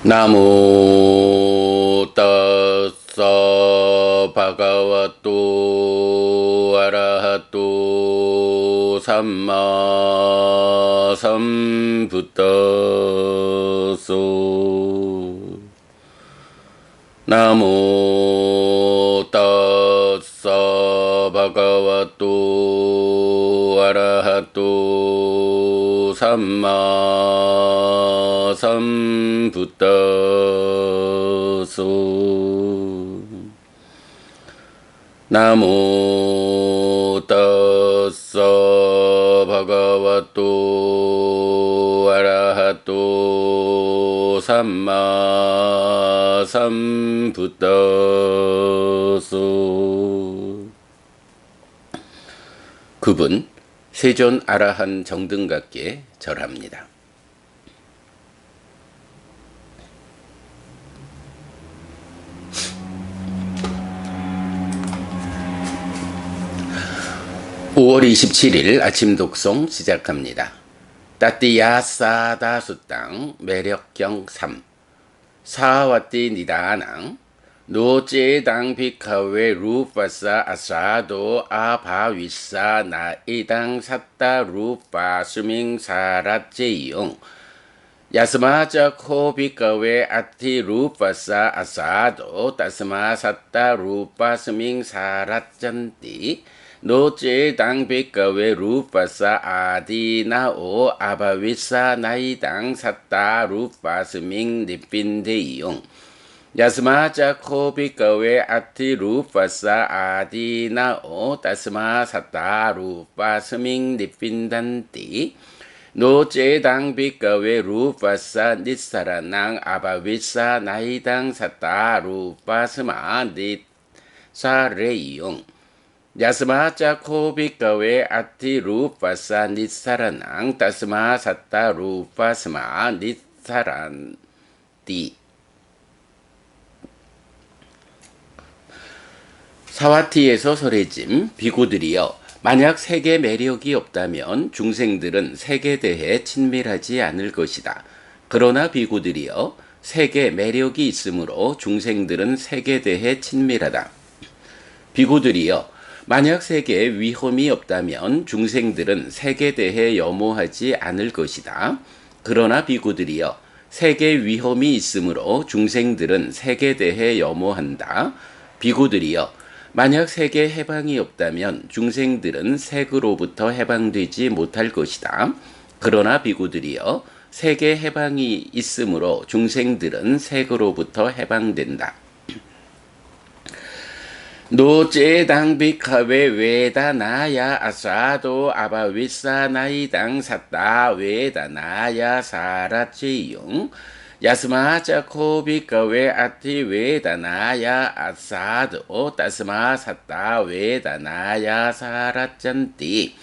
나무 따서 바가와또 아라하또 삼마 삼부떠소 나무 따서 바가와또 아라하또 삼마 삼부떠소 나무 따서 바가와또 아라하또 삼마 삼부떠소. 그분 세존 아라한 정등각께 절합니다. (5월 27일) 아침 독송 시작합니다. 따띠야사다 수땅 매력경 3 사와띠 니다낭 노제당 비카웨 루파사 아사도 아바위사 나이당 삿다 루파 수밍 사라제용 야스마자 코 비카웨 아티 루파사 아사도 따스마 삿다 루파 수밍 사라잔띠 노제당 비카웨 루파사 아디나오 아바위사 나이당 삿다 루파 스밍 니핀데이용 야스마자 코 비카웨 아티 루파사 아디나오 따스마 삿다 루파 스밍 니핀단띠 노제당 비카웨 루파사 니사라낭 아바위사 나이당 삿다 루파 스마 니사레이용 야스마자 코 비카웨 아티 루파사 니사라낭 따스마 삿다 루파스마 니사란띠 사와티에서 설해짐. 비구들이여, 만약 색의 매력이 없다면 중생들은 색에 대해 친밀하지 않을 것이다. 그러나 비구들이여, 색의 매력이 있으므로 중생들은 색에 대해 친밀하다. 비구들이여, 만약 색에 위험이 없다면 중생들은 색에 대해 염호하지 않을 것이다. 그러나 비구들이여, 색에 위험이 있으므로 중생들은 색에 대해 염호한다. 비구들이여, 만약 색에 해방이 없다면 중생들은 색으로부터 해방되지 못할 것이다. 그러나 비구들이여, 색에 해방이 있으므로 중생들은 색으로부터 해방된다. 노제당 비카웨 웨다나야 아사도 아바위사 나이당 삿다 웨다나야 사라제용 야스마자 코 비카웨 아티 웨다나야 아사도 따스마 삿다 웨다나야 사라잔띠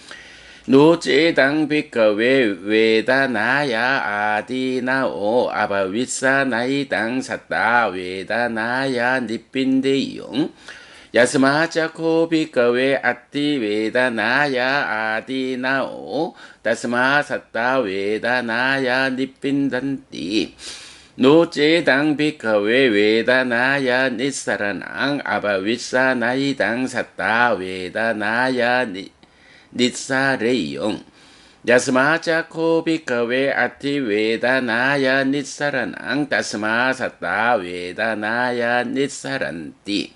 노제당 비카웨 웨다나야 아디나오 아바위사 나이당 삿다 웨다나야 니핀데이용 야스마자 코 비카웨 아티 웨다나야 아디나오 따스마 삿다 웨다나야 니핀단띠 노제당 비카웨 웨다나야 니사라낭 아바위사 나이당 삿다 웨다나야 니사레이용 야스마자 코 비카웨 아티 웨다나야 니사라낭 따스마 삿다 웨다나야 니사란띠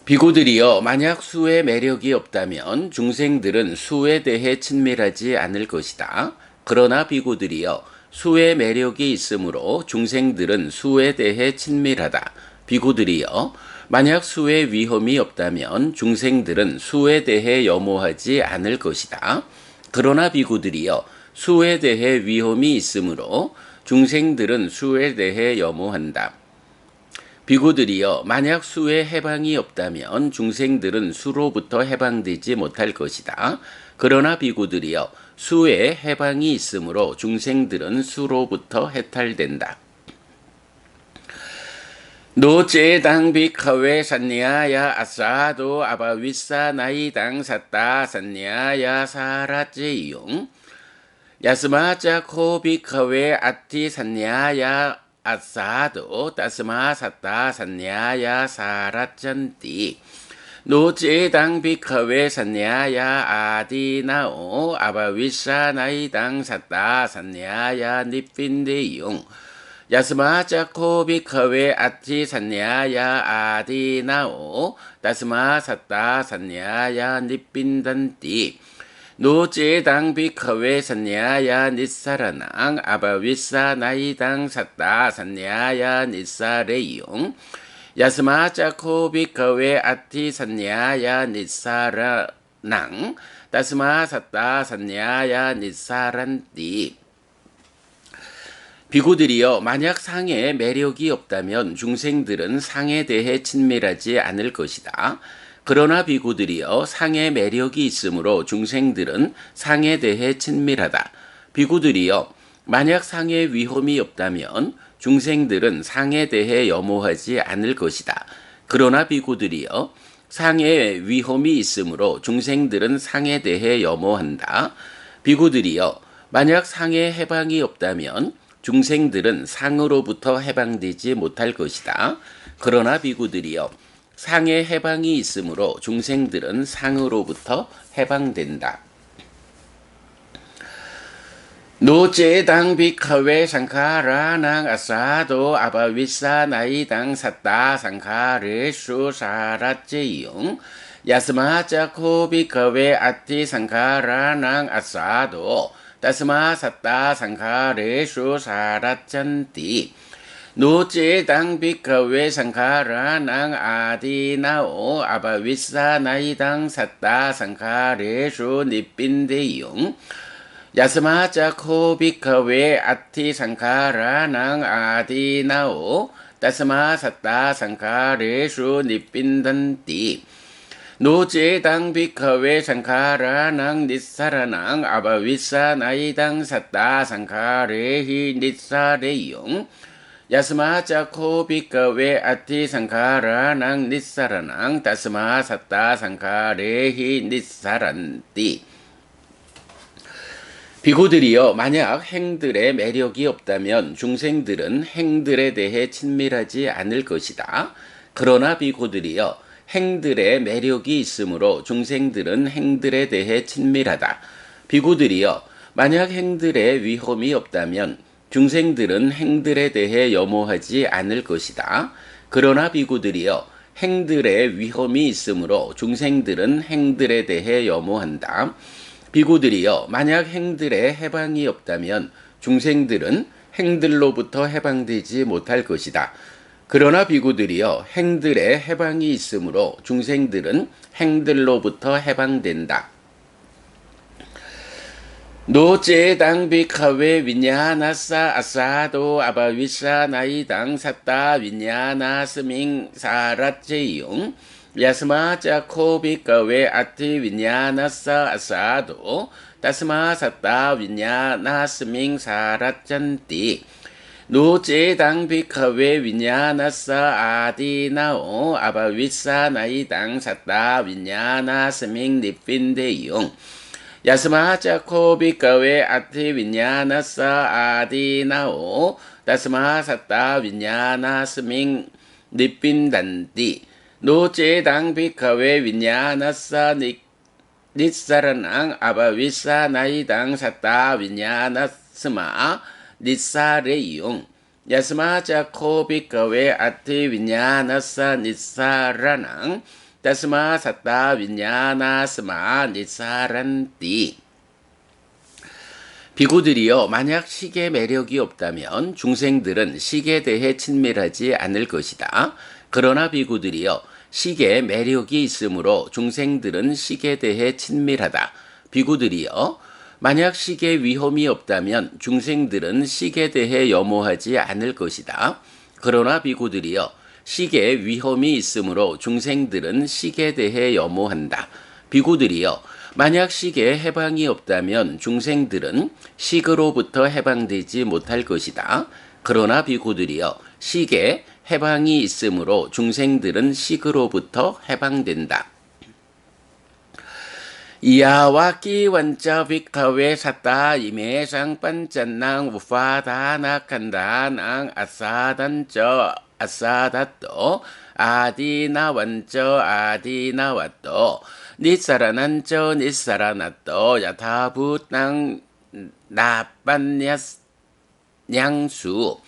비구들이여, 만약 수의 매력이 없다면 중생들은 수에 대해 친밀하지 않을 것이다. 그러나 비구들이여, 수의 매력이 있으므로 중생들은 수에 대해 친밀하다. 비구들이여, 만약 수의 위험이 없다면 중생들은 수에 대해 염호하지 않을 것이다. 그러나 비구들이여, 수에 대해 위험이 있으므로 중생들은 수에 대해 염호한다. 비구들이여, 만약 수에 해방이 없다면 중생들은 수로부터 해방되지 못할 것이다. 그러나 비구들이여, 수에 해방이 있으므로 중생들은 수로부터 해탈된다. 노제당 비카웨 산냐야 아사도 아바위사 나이당 삿다 산냐야 사라제용 야스마자 코비카웨 아티 산냐야 아사도 따스마 사따 산냐야 사라짠띠 노제당 비카웨 산냐야 아디나오 아바위사 나이당 사따 산냐야 니핀데용 야스마자 코비카웨 아티 산냐야 아디나오 따스마 사따 산냐야 니핀단띠 노제당 비카웨 산냐야 니사라낭 아바위사 나이당 사따 산냐야 니사레용 야스마자 코비카웨 아티 산냐야 니사라낭 따스마 사따 산냐야 니사란띠 비구들이여 만약 상에 매력이 없다면 중생들은 상에 대해 친밀하지 않을 것이다. 그러나 비구들이여 상에 매력이 있으므로 중생들은 상에 대해 친밀하다. 비구들이여 만약 상에 위험이 없다면 중생들은 상에 대해 염호하지 않을 것이다. 그러나 비구들이여 상에 위험이 있으므로 중생들은 상에 대해 염호한다. 비구들이여 만약 상에 해방이 없다면 중생들은 상으로부터 해방되지 못할 것이다. 그러나 비구들이여 상의 해방이 있으므로 중생들은 상으로부터 해방된다. 노제당 비카웨 상카라낭 아사도 아바위사 나이당 사따 상카레슈 사라제용 야스마자 코비카웨 아티 상카라낭 아사도 따스마 사따 상카레슈 사라짠띠 노제당 비카웨 상카라낭 아디나오 아바위사 나이당 사따 상카레슈 니핀데용 야스마자 코비카웨 아티 상카라낭 아디나오 따스마 사따 상카레슈 니핀단띠 노제당 비카웨 상카라낭 니사라낭 아바위사 나이당 사따 상카레히 니사레용 야스마자 코비카웨 아티 상카라낭 니사라낭 따스마 사따 상카레히 니사란띠 비구들이여 만약 행들의 매력이 없다면 중생들은 행들에 대해 친밀하지 않을 것이다. 그러나 비구들이여 행들의 매력이 있으므로 중생들은 행들에 대해 친밀하다. 비구들이여 만약 행들의 위험이 없다면 중생들은 행들에 대해 염호하지 않을 것이다. 그러나 비구들이여 행들의 위험이 있으므로 중생들은 행들에 대해 염호한다. 비구들이여 만약 행들의 해방이 없다면 중생들은 행들로부터 해방되지 못할 것이다. 그러나 비구들이여 행들의 해방이 있으므로 중생들은 행들로부터 해방된다. 노제당 비카웨 윈야나사 아사도 아바위사 나이당 사따 윈야나스밍 사라제용 야스마자 코비카웨 아티 윈야나사 아사도 따스마 사따 윈야나스밍 사라짠띠 노제당 비카웨 윈야나사 아디나오 아바위사 나이당 사따 윈야나스밍 니핀데용 야스마자 코비카웨 아티 윈야나사 아디나오 따스마 사따 윈야나스밍 니핀단띠 노제당 비카웨 윈야나사 니사라낭 아바위사 나이당 사따 윈야나스마 니사레용 야스마자 코비카웨 아티 윈야나사 니사라낭 따스마 사따 윈야나스마 니사란띠 비구들이여 만약 식의 매력이 없다면 중생들은 식에 대해 친밀하지 않을 것이다. 그러나 비구들이여 식에 매력이 있으므로 중생들은 식에 대해 친밀하다. 비구들이여 만약 식에 위험이 없다면 중생들은 식에 대해 염호하지 않을 것이다. 그러나 비구들이여 식에 위험이 있으므로 중생들은 식에 대해 염호한다. 비구들이여 만약 식에 해방이 없다면 중생들은 식으로부터 해방되지 못할 것이다. 그러나 비구들이여 식에 해방이 있으므로 중생들은 식으로부터 해방된다. 이하와끼 원자 빅카웨 사타 이메상 반짠낭 우파다나칸다낭 아사단저 아사다또 아디나 원저 아디나 왔또 니사라난저 니사라나또 야타부땅 나빤냐스 냥수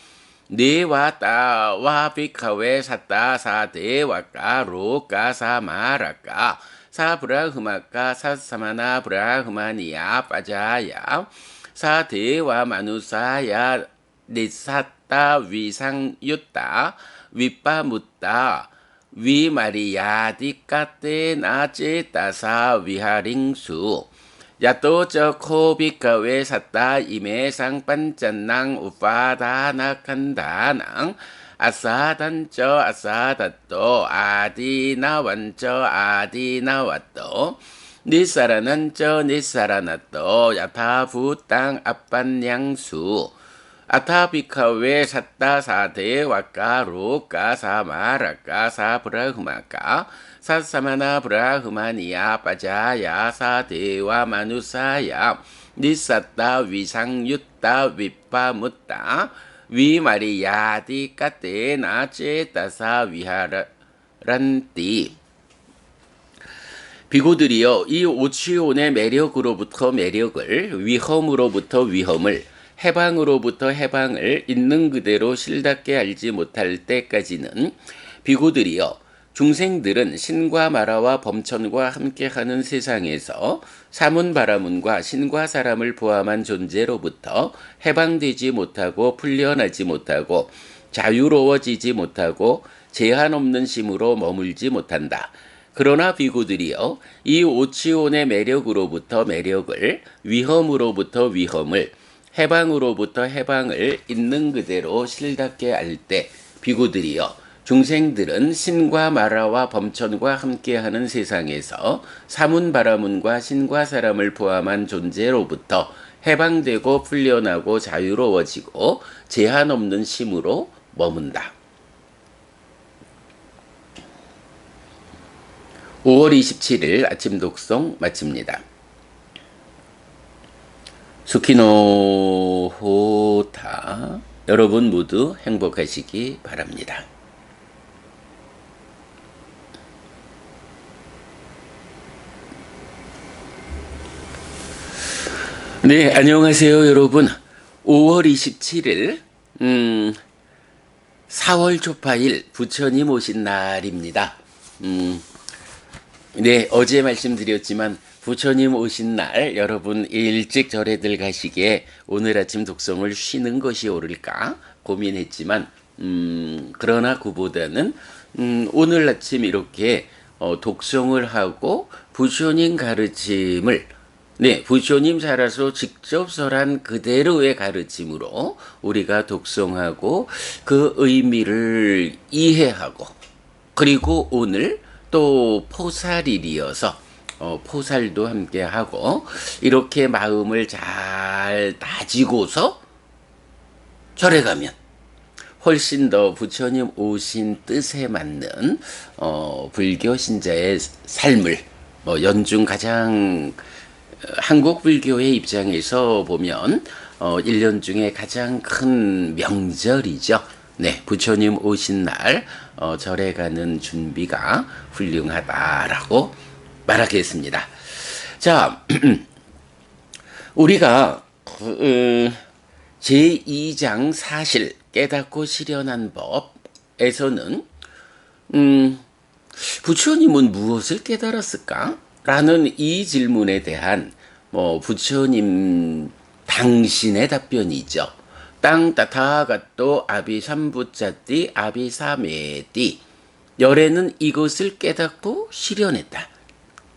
니와따 와비카웨 사따 사데와까 로까 사마라까 사브라흐마까 사사마나 브라흐마니야 빠자야 사데와 마누사야 니사따 위상유따 위빠무따 위마리야디까떼 나제따사 위하링수 야또저 코비카웨 샀다 이메상 반짠낭 우파다나칸다낭 아사단저 아사다또 아디나 완저 아디나 왔또 니사라난저 니사라나또 야타부땅 아빤냥수 아타비카웨 샀다 사대 와까 로까 사마라까 사브라흐마까 사사마나 브라흐마니야 빠자야 사대와 마누사야 니사따 위상유따 위빠무따 위마리야디 까떼 나제따사 위하란띠 비구들이여 이 오치온의 매력으로부터 매력을 위험으로부터 위험을 해방으로부터 해방을 있는 그대로 실답게 알지 못할 때까지는 비구들이여 중생들은 신과 마라와 범천과 함께하는 세상에서 사문바라문과 신과 사람을 포함한 존재로부터 해방되지 못하고 풀려나지 못하고 자유로워지지 못하고 제한 없는 심으로 머물지 못한다. 그러나 비구들이여 이 오치온의 매력으로부터 매력을 위험으로부터 위험을 해방으로부터 해방을 있는 그대로 실답게 알 때 비구들이여 중생들은 신과 마라와 범천과 함께하는 세상에서 사문바라문과 신과 사람을 포함한 존재로부터 해방되고 풀려나고 자유로워지고 제한 없는 심으로 머문다. 5월 27일 아침 독송 마칩니다. 수키노 호타 여러분 모두 행복하시기 바랍니다. 네, 안녕하세요 여러분. 5월 27일 4월 초파일 부처님 오신 날입니다. 네, 어제 말씀드렸지만 부처님 오신 날 여러분 일찍 절에들 가시기에 오늘 아침 독송을 쉬는 것이 옳을까 고민했지만 그러나 그보다는 오늘 아침 이렇게 독송을 하고 부처님 가르침을 부처님 살아서 직접 설한 그대로의 가르침으로 우리가 독송하고 그 의미를 이해하고 그리고 오늘 또 포살일이어서 포살도 함께 하고 이렇게 마음을 잘 다지고서 절에 가면 훨씬 더 부처님 오신 뜻에 맞는 불교 신자의 삶을 연중 가장 한국 불교의 입장에서 보면 1년 중에 가장 큰 명절이죠. 네, 부처님 오신 날 절에 가는 준비가 훌륭하다라고 말하겠습니다. 자, 우리가 제2장 사실 깨닫고 실현한 법에서는 부처님은 무엇을 깨달았을까? 라는 이 질문에 대한 부처님 당신의 답변이죠. 땅 따타가또 아비삼부짜띠 아비사메띠 열애는 이것을 깨닫고 실현했다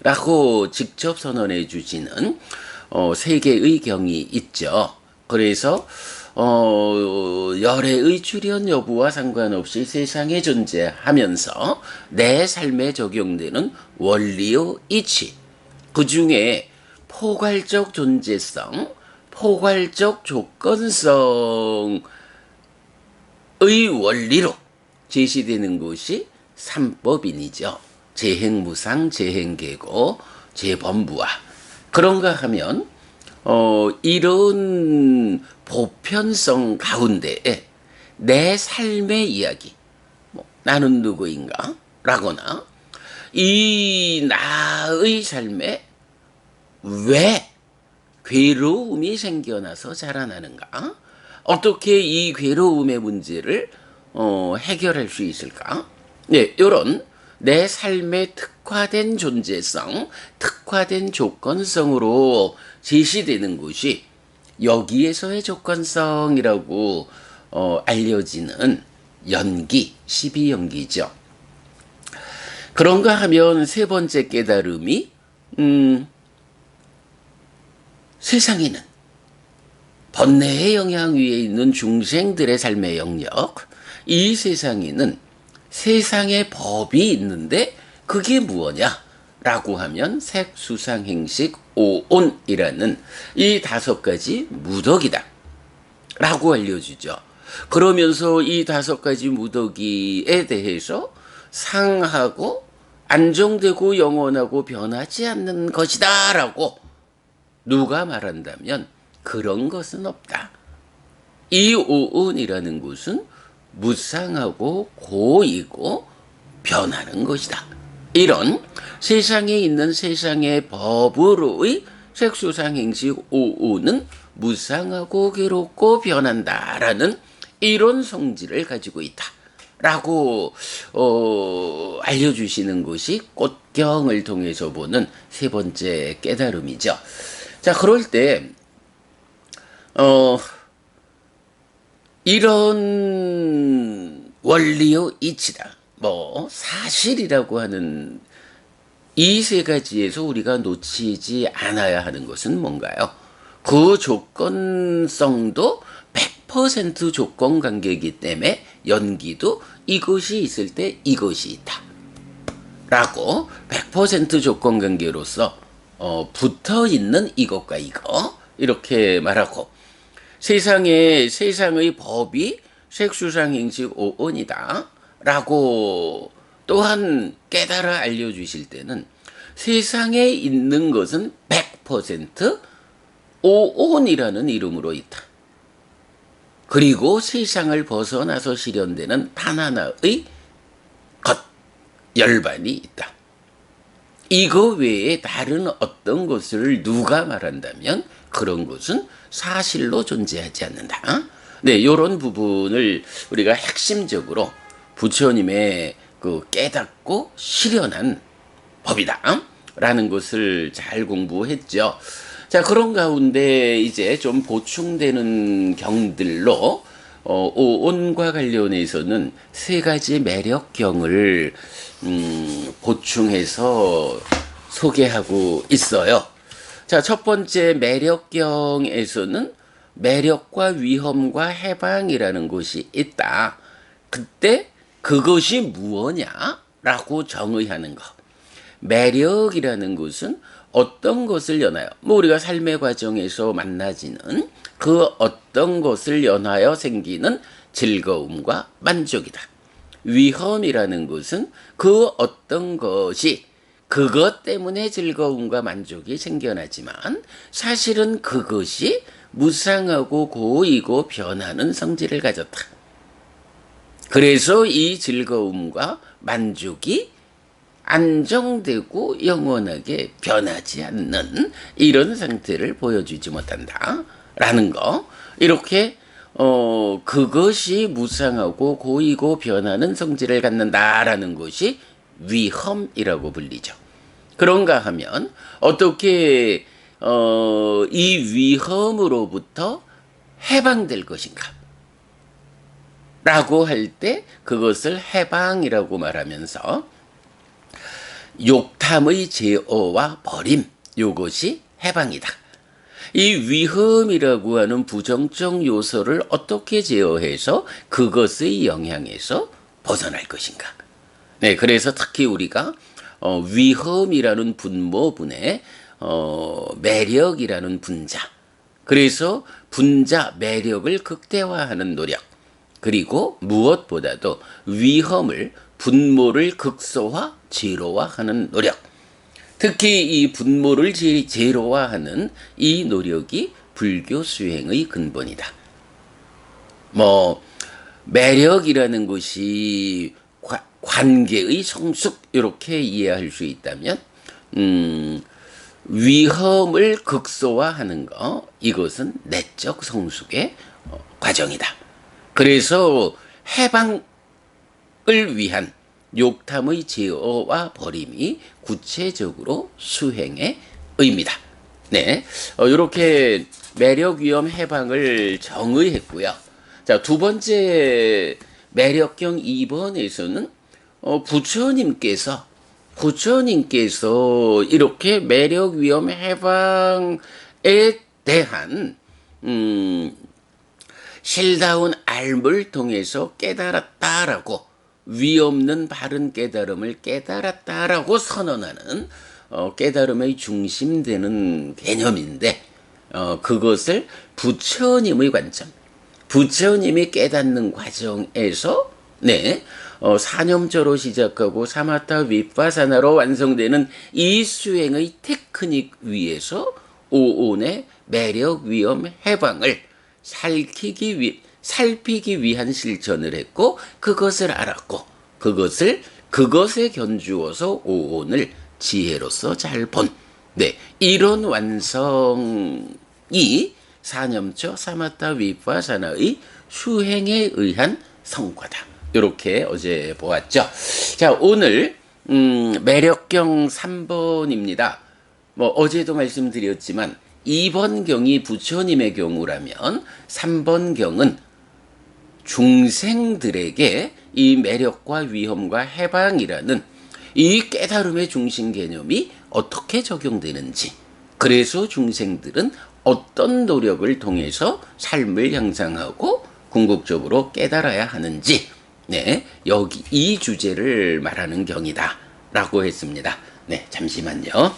라고 직접 선언해 주시는 세 개의 경이 있죠. 그래서 열애의 출현 여부와 상관없이 세상에 존재하면서 내 삶에 적용되는 원리의 이치, 그 중에 포괄적 존재성, 포괄적 조건성의 원리로 제시되는 것이 삼법인이죠. 재행무상, 재행계고, 재범부화. 그런가 하면 이런 보편성 가운데에 내 삶의 이야기, 나는 누구인가? 라거나 이 나의 삶에 왜 괴로움이 생겨나서 자라나는가? 어떻게 이 괴로움의 문제를 해결할 수 있을까? 네, 이런 내 삶의 특화된 존재성, 특화된 조건성으로 제시되는 것이 여기에서의 조건성이라고 알려지는 연기, 12연기죠. 그런가 하면 세 번째 깨달음이 세상에는 번뇌의 영향 위에 있는 중생들의 삶의 영역, 이 세상에는 세상의 법이 있는데 그게 무엇냐라고 하면 색수상행식 오온이라는 이 5가지 무덕이다 라고 알려주죠. 그러면서 이 5가지 무덕이에 대해서 상하고 안정되고 영원하고 변하지 않는 것이다 라고 누가 말한다면 그런 것은 없다. 이 오온이라는 것은 무상하고 고이고 변하는 것이다. 이런 세상에 있는 세상의 법으로의 색수상행식 오온은 무상하고 괴롭고 변한다라는 이런 성질을 가지고 있다. 라고 알려주시는 것이 꽃경을 통해서 보는 세 번째 깨달음이죠. 자, 그럴 때 이런 원리의 이치다, 사실이라고 하는 이 세 가지에서 우리가 놓치지 않아야 하는 것은 뭔가요? 그 조건성도 100% 조건 관계이기 때문에 연기도 이것이 있을 때 이것이 있다 라고 100% 조건 관계로서 붙어 있는 이것과 이거 이렇게 말하고, 세상의 법이 색수상행식 오온이다 라고 또한 깨달아 알려주실 때는 세상에 있는 것은 100% 오온이라는 이름으로 있다. 그리고 세상을 벗어나서 실현되는 단 하나의 것, 열반이 있다. 이거 외에 다른 어떤 것을 누가 말한다면 그런 것은 사실로 존재하지 않는다. 네, 이런 부분을 우리가 핵심적으로 부처님의 그 깨닫고 실현한 법이다 라는 것을 잘 공부했죠. 자, 그런 가운데 이제 좀 보충되는 경들로 오온과 관련해서는 세 가지 매력경을 보충해서 소개하고 있어요. 자, 첫 번째 매력경에서는 매력과 위험과 해방이라는 것이 있다. 그때 그것이 무엇냐라고 정의하는 것. 매력이라는 것은 어떤 것을 연하여, 우리가 삶의 과정에서 만나지는 그 어떤 것을 연하여 생기는 즐거움과 만족이다. 위험이라는 것은 그 어떤 것이 그것 때문에 즐거움과 만족이 생겨나지만 사실은 그것이 무상하고 고이고 변하는 성질을 가졌다. 그래서 이 즐거움과 만족이 안정되고 영원하게 변하지 않는 이런 상태를 보여주지 못한다 라는 거. 이렇게 그것이 무상하고 고이고 변하는 성질을 갖는다라는 것이 위험이라고 불리죠. 그런가 하면 어떻게 이 위험으로부터 해방될 것인가 라고 할 때 그것을 해방이라고 말하면서 욕탐의 제어와 버림, 이것이 해방이다. 이 위험이라고 하는 부정적 요소를 어떻게 제어해서 그것의 영향에서 벗어날 것인가. 네, 그래서 특히 우리가 위험이라는 분모분에 매력이라는 분자, 그래서 분자 매력을 극대화하는 노력, 그리고 무엇보다도 위험을 분모를 극소화, 제로화하는 노력, 특히 이 분모를 제로화하는 이 노력이 불교 수행의 근본이다. 뭐 매력이라는 것이 관계의 성숙 이렇게 이해할 수 있다면 위험을 극소화하는 거 이것은 내적 성숙의 과정이다. 그래서 해방을 위한 욕탐의 제어와 버림이 구체적으로 수행의 의미다. 네, 이렇게 매력 위험 해방을 정의했고요. 자, 두 번째 매력경 2번에서는 부처님께서 이렇게 매력 위험 해방에 대한 실다운 알물 통해서 깨달았다라고 위없는 바른 깨달음을 깨달았다라고 선언하는 깨달음의 중심되는 개념인데 그것을 부처님의 관점, 부처님이 깨닫는 과정에서 사념조로 시작하고 사마타 위파사나로 완성되는 이 수행의 테크닉 위에서 오온의 매력 위험 해방을 살피기 위한 실천을 했고 그것을 알았고 그것에 견주어서 오온을 지혜로서 잘 본 이런 완성이 사념처 사마타 위파사나의 수행에 의한 성과다. 이렇게 어제 보았죠. 자, 오늘 매력경 3번입니다. 뭐 어제도 말씀드렸지만 2번 경이 부처님의 경우라면 3번 경은 중생들에게 이 매력과 위험과 해방이라는 이 깨달음의 중심 개념이 어떻게 적용되는지, 그래서 중생들은 어떤 노력을 통해서 삶을 향상하고 궁극적으로 깨달아야 하는지, 여기 이 주제를 말하는 경이다라고 했습니다. 잠시만요.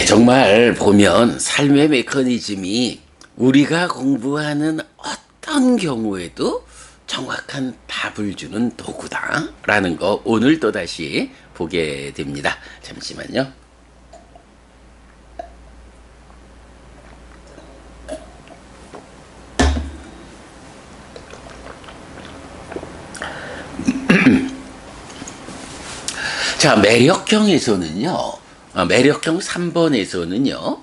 정말 보면 삶의 메커니즘이 우리가 공부하는 어떤 경우에도 정확한 답을 주는 도구다라는 거 오늘 또다시 보게 됩니다. 잠시만요. 자, 매력경에서는요. 매력경 3번에서는요.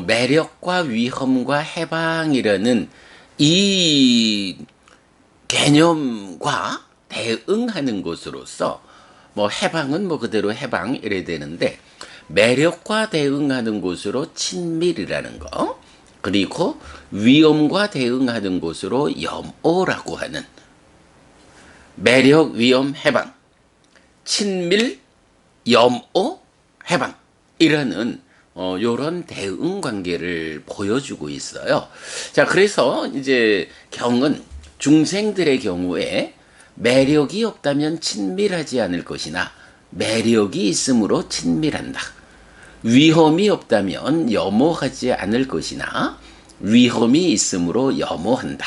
매력과 위험과 해방이라는 이 개념과 대응하는 것으로서 해방은 그대로 해방 이래 되는데 매력과 대응하는 곳으로 친밀이라는 거, 그리고 위험과 대응하는 곳으로 염오라고 하는 매력, 위험, 해방, 친밀, 염오, 해방이라는 요런 대응 관계를 보여주고 있어요. 자, 그래서 이제 경은 중생들의 경우에 매력이 없다면 친밀하지 않을 것이나 매력이 있으므로 친밀한다. 위험이 없다면 염오하지 않을 것이나 위험이 있으므로 염오한다.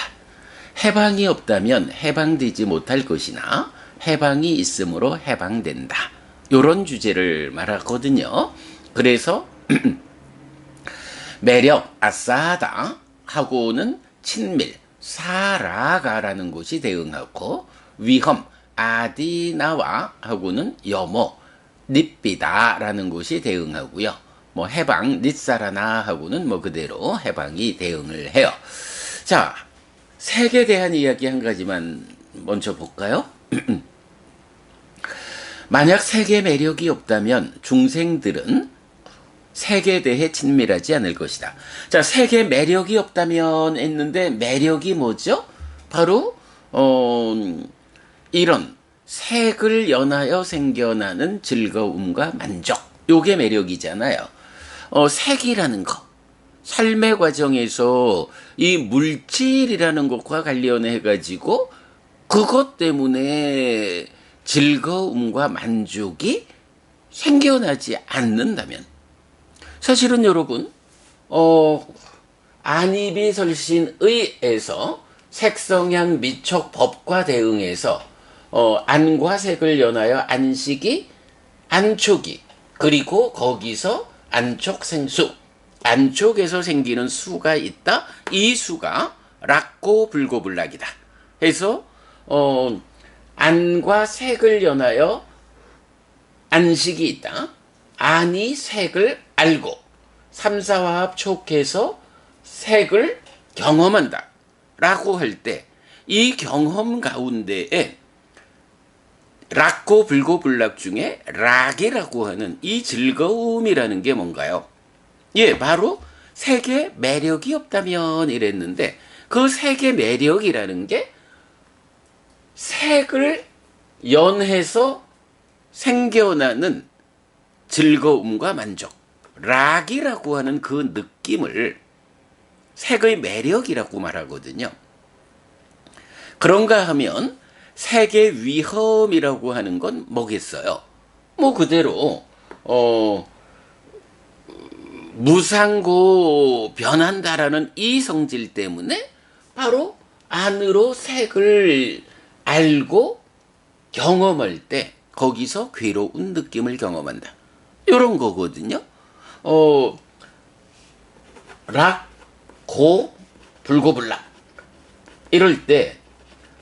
해방이 없다면 해방되지 못할 것이나 해방이 있으므로 해방된다. 요런 주제를 말하거든요. 그래서 매력, 아싸하다 하고는 친밀, 사라가라는 것이 대응하고 위험, 아디나와 하고는 염오, 닙비다라는 것이 대응하고요. 해방, 닛사라나 하고는 그대로 해방이 대응을 해요. 자, 색에 대한 이야기 한 가지만 먼저 볼까요? 만약 색의 매력이 없다면 중생들은 색에 대해 친밀하지 않을 것이다. 자, 색의 매력이 없다면 했는데 매력이 뭐죠? 바로 이런 색을 연하여 생겨나는 즐거움과 만족. 요게 매력이잖아요. 색이라는 거. 삶의 과정에서 이 물질이라는 것과 관련해 가지고 그것 때문에 즐거움과 만족이 생겨나지 않는다면, 사실은 여러분, 안이비설신의에서 색성향 미촉 법과 대응해서 안과 색을 연하여 안식이, 안촉이, 그리고 거기서 안촉생수, 안촉에서 생기는 수가 있다. 이 수가 락고 불고불락이다. 해서 안과 색을 연하여 안식이 있다. 안이 색을 알고 삼사화합 촉해서 색을 경험한다. 라고 할 때 이 경험 가운데에 락고 불고불락 중에 락이라고 하는 이 즐거움이라는 게 뭔가요? 예, 바로 색의 매력이 없다면 이랬는데, 그 색의 매력이라는 게 색을 연해서 생겨나는 즐거움과 만족, 락이라고 하는 그 느낌을 색의 매력이라고 말하거든요. 그런가 하면 색의 위험이라고 하는 건 뭐겠어요? 뭐 그대로 무상고 변한다라는 이 성질 때문에 바로 안으로 색을 알고 경험할 때 거기서 괴로운 느낌을 경험한다. 이런 거거든요. 락, 고, 불고불락. 이럴 때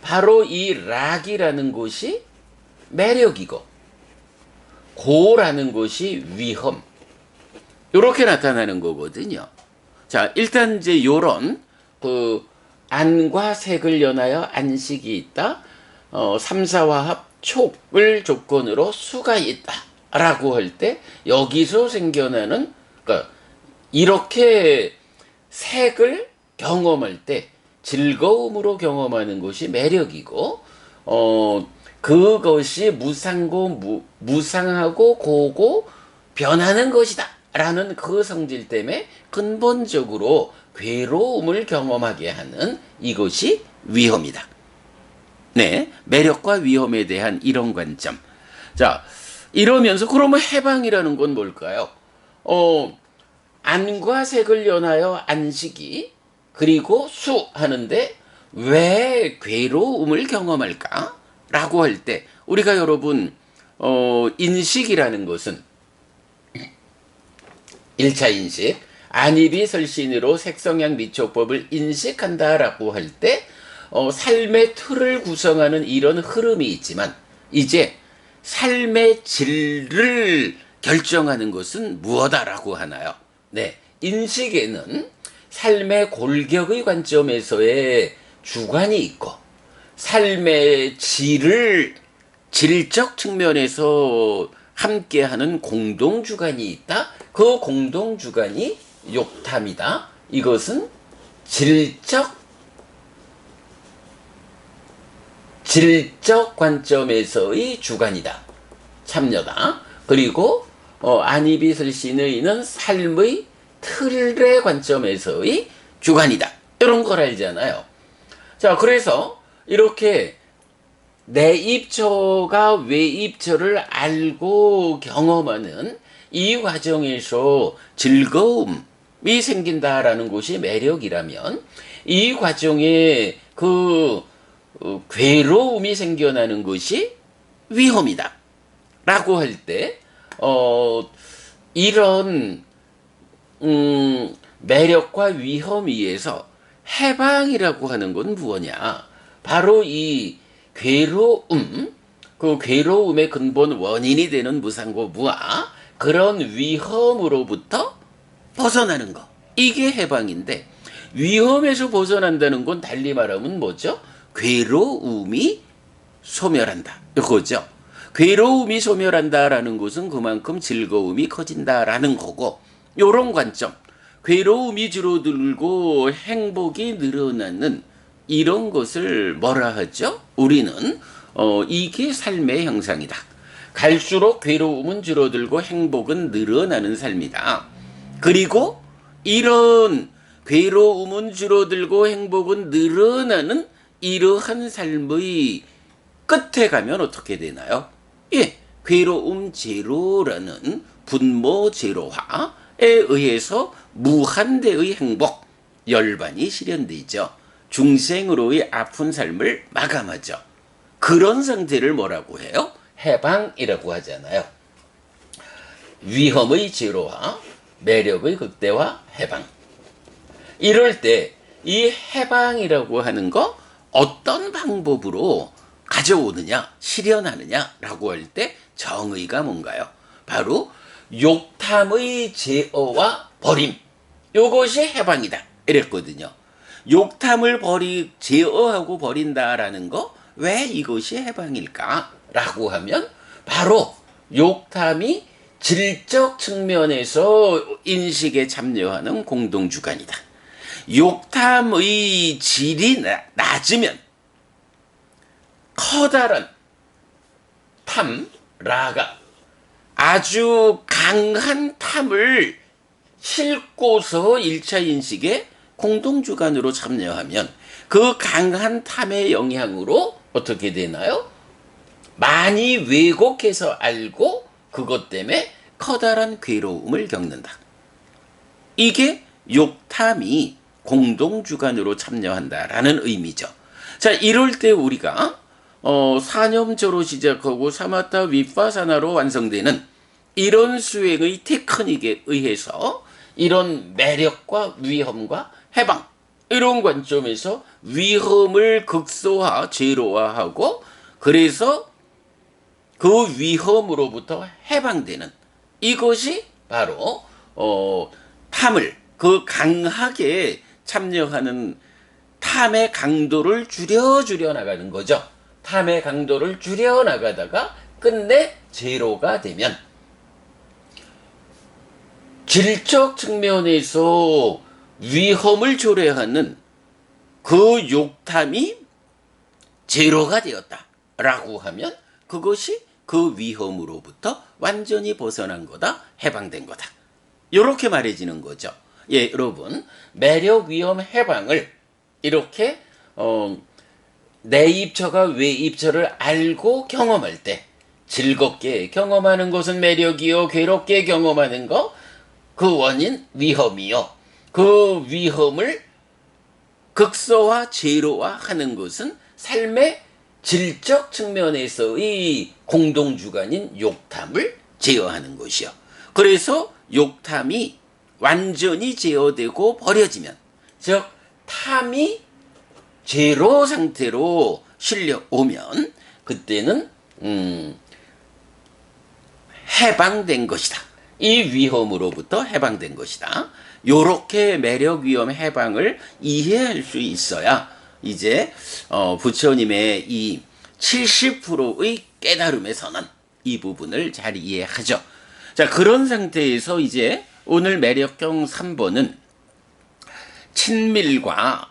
바로 이 락이라는 것이 매력이고 고라는 것이 위험. 이렇게 나타나는 거거든요. 자, 일단 이제 요런 안과 색을 연하여 안식이 있다. 삼사화합 촉을 조건으로 수가 있다라고 할 때 여기서 생겨나는, 그러니까 이렇게 색을 경험할 때 즐거움으로 경험하는 것이 매력이고, 그것이 무상하고 고고 변하는 것이다 라는 그 성질 때문에 근본적으로 괴로움을 경험하게 하는 이것이 위험이다. 네, 매력과 위험에 대한 이런 관점. 자, 이러면서 그러면 해방이라는 건 뭘까요? 안과 색을 연하여 안식이, 그리고 수 하는데 왜 괴로움을 경험할까? 라고 할 때 우리가 여러분 인식이라는 것은 1차 인식, 안이비설신으로 색성향 미촉법을 인식한다라고 할 때 삶의 틀을 구성하는 이런 흐름이 있지만, 이제 삶의 질을 결정하는 것은 무엇이라고 하나요? 네, 인식에는 삶의 골격의 관점에서의 주관이 있고, 삶의 질을 질적 측면에서 함께하는 공동주관이 있다. 그 공동주관이 욕탐이다. 이것은 질적 관점에서의 주관이다. 참여다. 그리고 안이비설신의는 삶의 틀의 관점에서의 주관이다. 이런 걸 알잖아요. 자, 그래서 이렇게 내입처가 외입처를 알고 경험하는 이 과정에서 즐거움이 생긴다라는 것이 매력이라면, 이 과정에 괴로움이 생겨나는 것이 위험이다 라고 할 때 이런 매력과 위험 위에서 해방이라고 하는 건 무엇이냐? 바로 이 괴로움, 그 괴로움의 근본 원인이 되는 무상고 무아, 그런 위험으로부터 벗어나는 거. 이게 해방인데, 위험에서 벗어난다는 건 달리 말하면 뭐죠? 괴로움이 소멸한다. 이거죠. 괴로움이 소멸한다라는 것은 그만큼 즐거움이 커진다라는 거고, 요런 관점. 괴로움이 줄어들고 행복이 늘어나는 이런 것을 뭐라 하죠? 우리는 이게 삶의 형상이다. 갈수록 괴로움은 줄어들고 행복은 늘어나는 삶이다. 그리고 이런 괴로움은 줄어들고 행복은 늘어나는 이러한 삶의 끝에 가면 어떻게 되나요? 예, 괴로움 제로라는 분모 제로화에 의해서 무한대의 행복, 열반이 실현되죠. 중생으로의 아픈 삶을 마감하죠. 그런 상태를 뭐라고 해요? 해방이라고 하잖아요. 위험의 제로화, 매력의 극대화, 해방. 이럴 때 이 해방이라고 하는 거 어떤 방법으로 가져오느냐, 실현하느냐라고 할 때 정의가 뭔가요? 바로 욕탐의 제어와 버림. 요것이 해방이다. 이랬거든요. 욕탐을 제어하고 버린다라는 거, 왜 이것이 해방일까라고 하면 바로 욕탐이 질적 측면에서 인식에 참여하는 공동주관이다. 욕탐의 질이 낮으면 커다란 탐, 라가 아주 강한 탐을 싣고서 1차 인식에 공동주관으로 참여하면 그 강한 탐의 영향으로 어떻게 되나요? 많이 왜곡해서 알고 그것 때문에 커다란 괴로움을 겪는다. 이게 욕탐이 공동주관으로 참여한다라는 의미죠. 자, 이럴 때 우리가 사념조로 시작하고 사마타 윗파사나로 완성되는 이런 수행의 테크닉에 의해서 이런 매력과 위험과 해방, 이런 관점에서 위험을 극소화, 제로화하고 그래서 그 위험으로부터 해방되는 이것이 바로 탐을 그 강하게 참여하는 탐의 강도를 줄여 나가는 거죠. 탐의 강도를 줄여 나가다가 끝내 제로가 되면 질적 측면에서 위험을 초래하는 그 욕탐이 제로가 되었다라고 하면 그것이 그 위험으로부터 완전히 벗어난 거다, 해방된 거다. 이렇게 말해지는 거죠. 예, 여러분, 매력, 위험, 해방을 이렇게 내입처가 외입처를 알고 경험할 때 즐겁게 경험하는 것은 매력이요, 괴롭게 경험하는 거 그 원인 위험이요. 그 위험을 극소화, 제로화하는 것은 삶의 질적 측면에서의 공동주관인 욕탐을 제어하는 것이요. 그래서 욕탐이 완전히 제어되고 버려지면, 즉 탐이 제로 상태로 실려오면 그때는 해방된 것이다. 이 위험으로부터 해방된 것이다. 요렇게 매력, 위험, 해방을 이해할 수 있어야 이제 부처님의 이 70%의 깨달음의 선언, 이 부분을 잘 이해하죠. 자, 그런 상태에서 이제 오늘 매력경 3번은 친밀과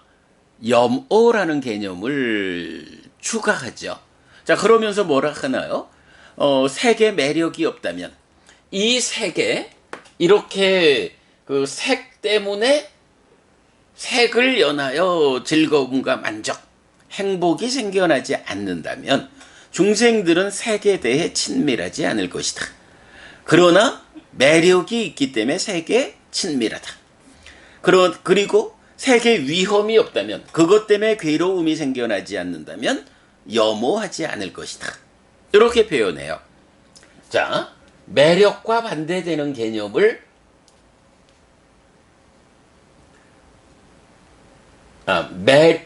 염오라는 개념을 추가하죠. 자, 그러면서 뭐라 하나요? 색의 매력이 없다면 이 색에 이렇게 그 색 때문에 색을 연하여 즐거움과 만족, 행복이 생겨나지 않는다면 중생들은 색에 대해 친밀하지 않을 것이다. 그러나 매력이 있기 때문에 색에 친밀하다. 그리고 색에 위험이 없다면, 그것 때문에 괴로움이 생겨나지 않는다면 염오하지 않을 것이다. 이렇게 표현해요. 자, 매력과 반대되는 개념을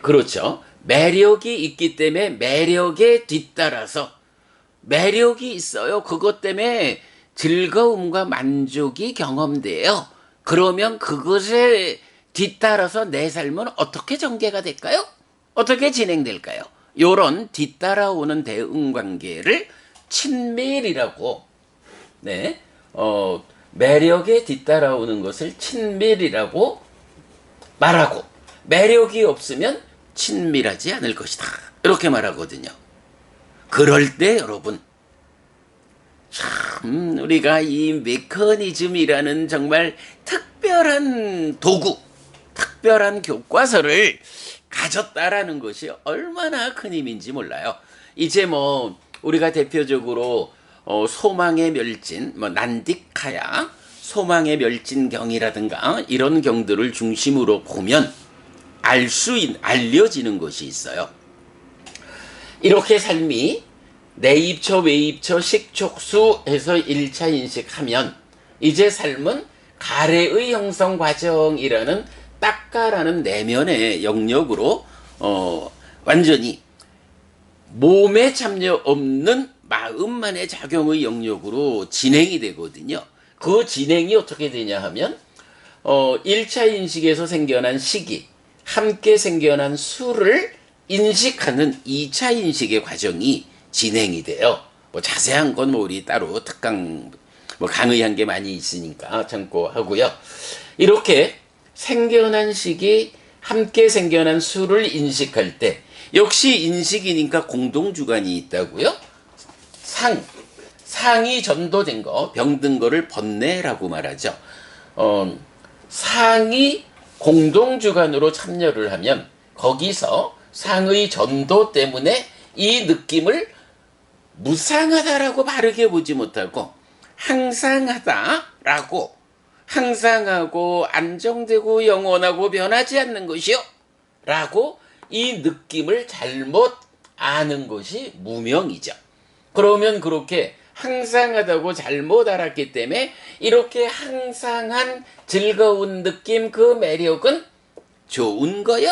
그렇죠. 매력이 있기 때문에 매력에 뒤따라서 매력이 있어요. 그것 때문에 즐거움과 만족이 경험돼요. 그러면 그것에 뒤따라서 내 삶은 어떻게 전개가 될까요? 어떻게 진행될까요? 요런 뒤따라오는 대응관계를 친밀이라고, 네, 매력에 뒤따라오는 것을 친밀이라고 말하고, 매력이 없으면 친밀하지 않을 것이다. 이렇게 말하거든요. 그럴 때 여러분, 참 우리가 이 메커니즘이라는 정말 특별한 도구, 특별한 교과서를 가졌다라는 것이 얼마나 큰 힘인지 몰라요. 이제 뭐 우리가 대표적으로 소망의 멸진, 뭐 난딕하야, 소망의 멸진경이라든가 이런 경들을 중심으로 보면 알려지는 것이 있어요. 이렇게 삶이 내입처, 외입처, 식촉수 해서 1차 인식하면 이제 삶은 가래의 형성 과정이라는 딱가라는 내면의 영역으로 완전히 몸에 참여 없는 마음만의 작용의 영역으로 진행이 되거든요. 그 진행이 어떻게 되냐 하면 1차 인식에서 생겨난 식이 함께 생겨난 수를 인식하는 2차 인식의 과정이 진행이 돼요. 뭐 자세한 건 뭐 우리 따로 특강 뭐 강의한 게 많이 있으니까 참고하고요. 이렇게 생겨난 식이 함께 생겨난 수를 인식할 때 역시 인식이니까 공동주관이 있다고요. 상이 전도된 거, 병든 거를 번뇌라고 말하죠. 상이 공동주관으로 참여를 하면 거기서 상의 전도 때문에 이 느낌을 무상하다라고 바르게 보지 못하고 항상하다라고, 항상하고 안정되고 영원하고 변하지 않는 것이요 라고 이 느낌을 잘못 아는 것이 무명이죠. 그러면 그렇게 항상하다고 잘못 알았기 때문에 이렇게 항상한 즐거운 느낌, 그 매력은 좋은 거요?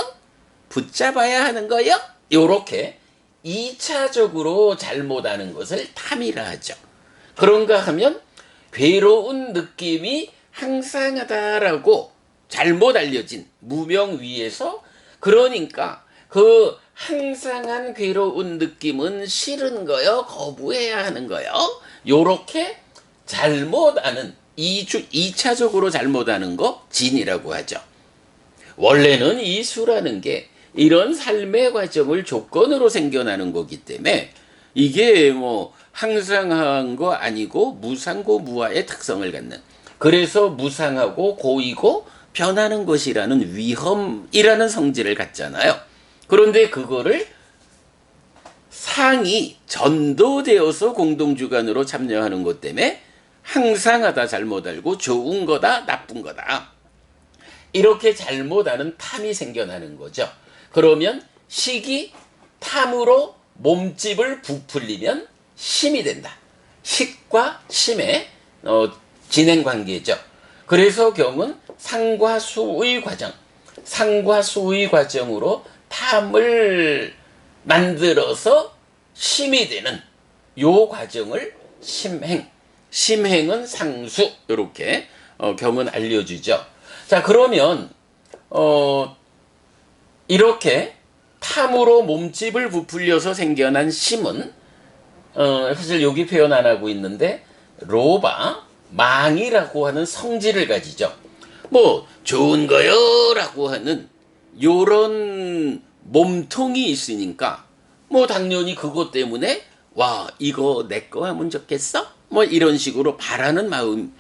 붙잡아야 하는 거요? 요렇게 2차적으로 잘못 아는 것을 탐이라 하죠. 그런가 하면 괴로운 느낌이 항상하다라고 잘못 알려진 무명 위에서, 그러니까 그 항상한 괴로운 느낌은 싫은 거요? 거부해야 하는 거요? 요렇게 잘못 아는 2차적으로 잘못 아는 거 진이라고 하죠. 원래는 이 수라는 게 이런 삶의 과정을 조건으로 생겨나는 거기 때문에 이게 뭐 항상한 거 아니고 무상고 무아의 특성을 갖는, 그래서 무상하고 고이고 변하는 것이라는 위험이라는 성질을 갖잖아요. 그런데 그거를 상이 전도되어서 공동주관으로 참여하는 것 때문에 항상하다 잘못 알고 좋은 거다 나쁜 거다 이렇게 잘못하는 탐이 생겨나는 거죠. 그러면 식이 탐으로 몸집을 부풀리면 심이 된다. 식과 심의 진행 관계죠. 그래서 경은 상과 수의 과정, 상과 수의 과정으로 탐을 만들어서 심이 되는 요 과정을 심행, 심행은 상수, 이렇게 경은 알려주죠. 자, 그러면 이렇게 탐으로 몸집을 부풀려서 생겨난 심은 사실 여기 표현 안 하고 있는데 로바, 망이라고 하는 성질을 가지죠. 뭐 좋은 거요 라고 하는 요런 몸통이 있으니까 뭐 당연히 그것 때문에 와 이거 내 거 하면 좋겠어? 뭐 이런 식으로 바라는 마음,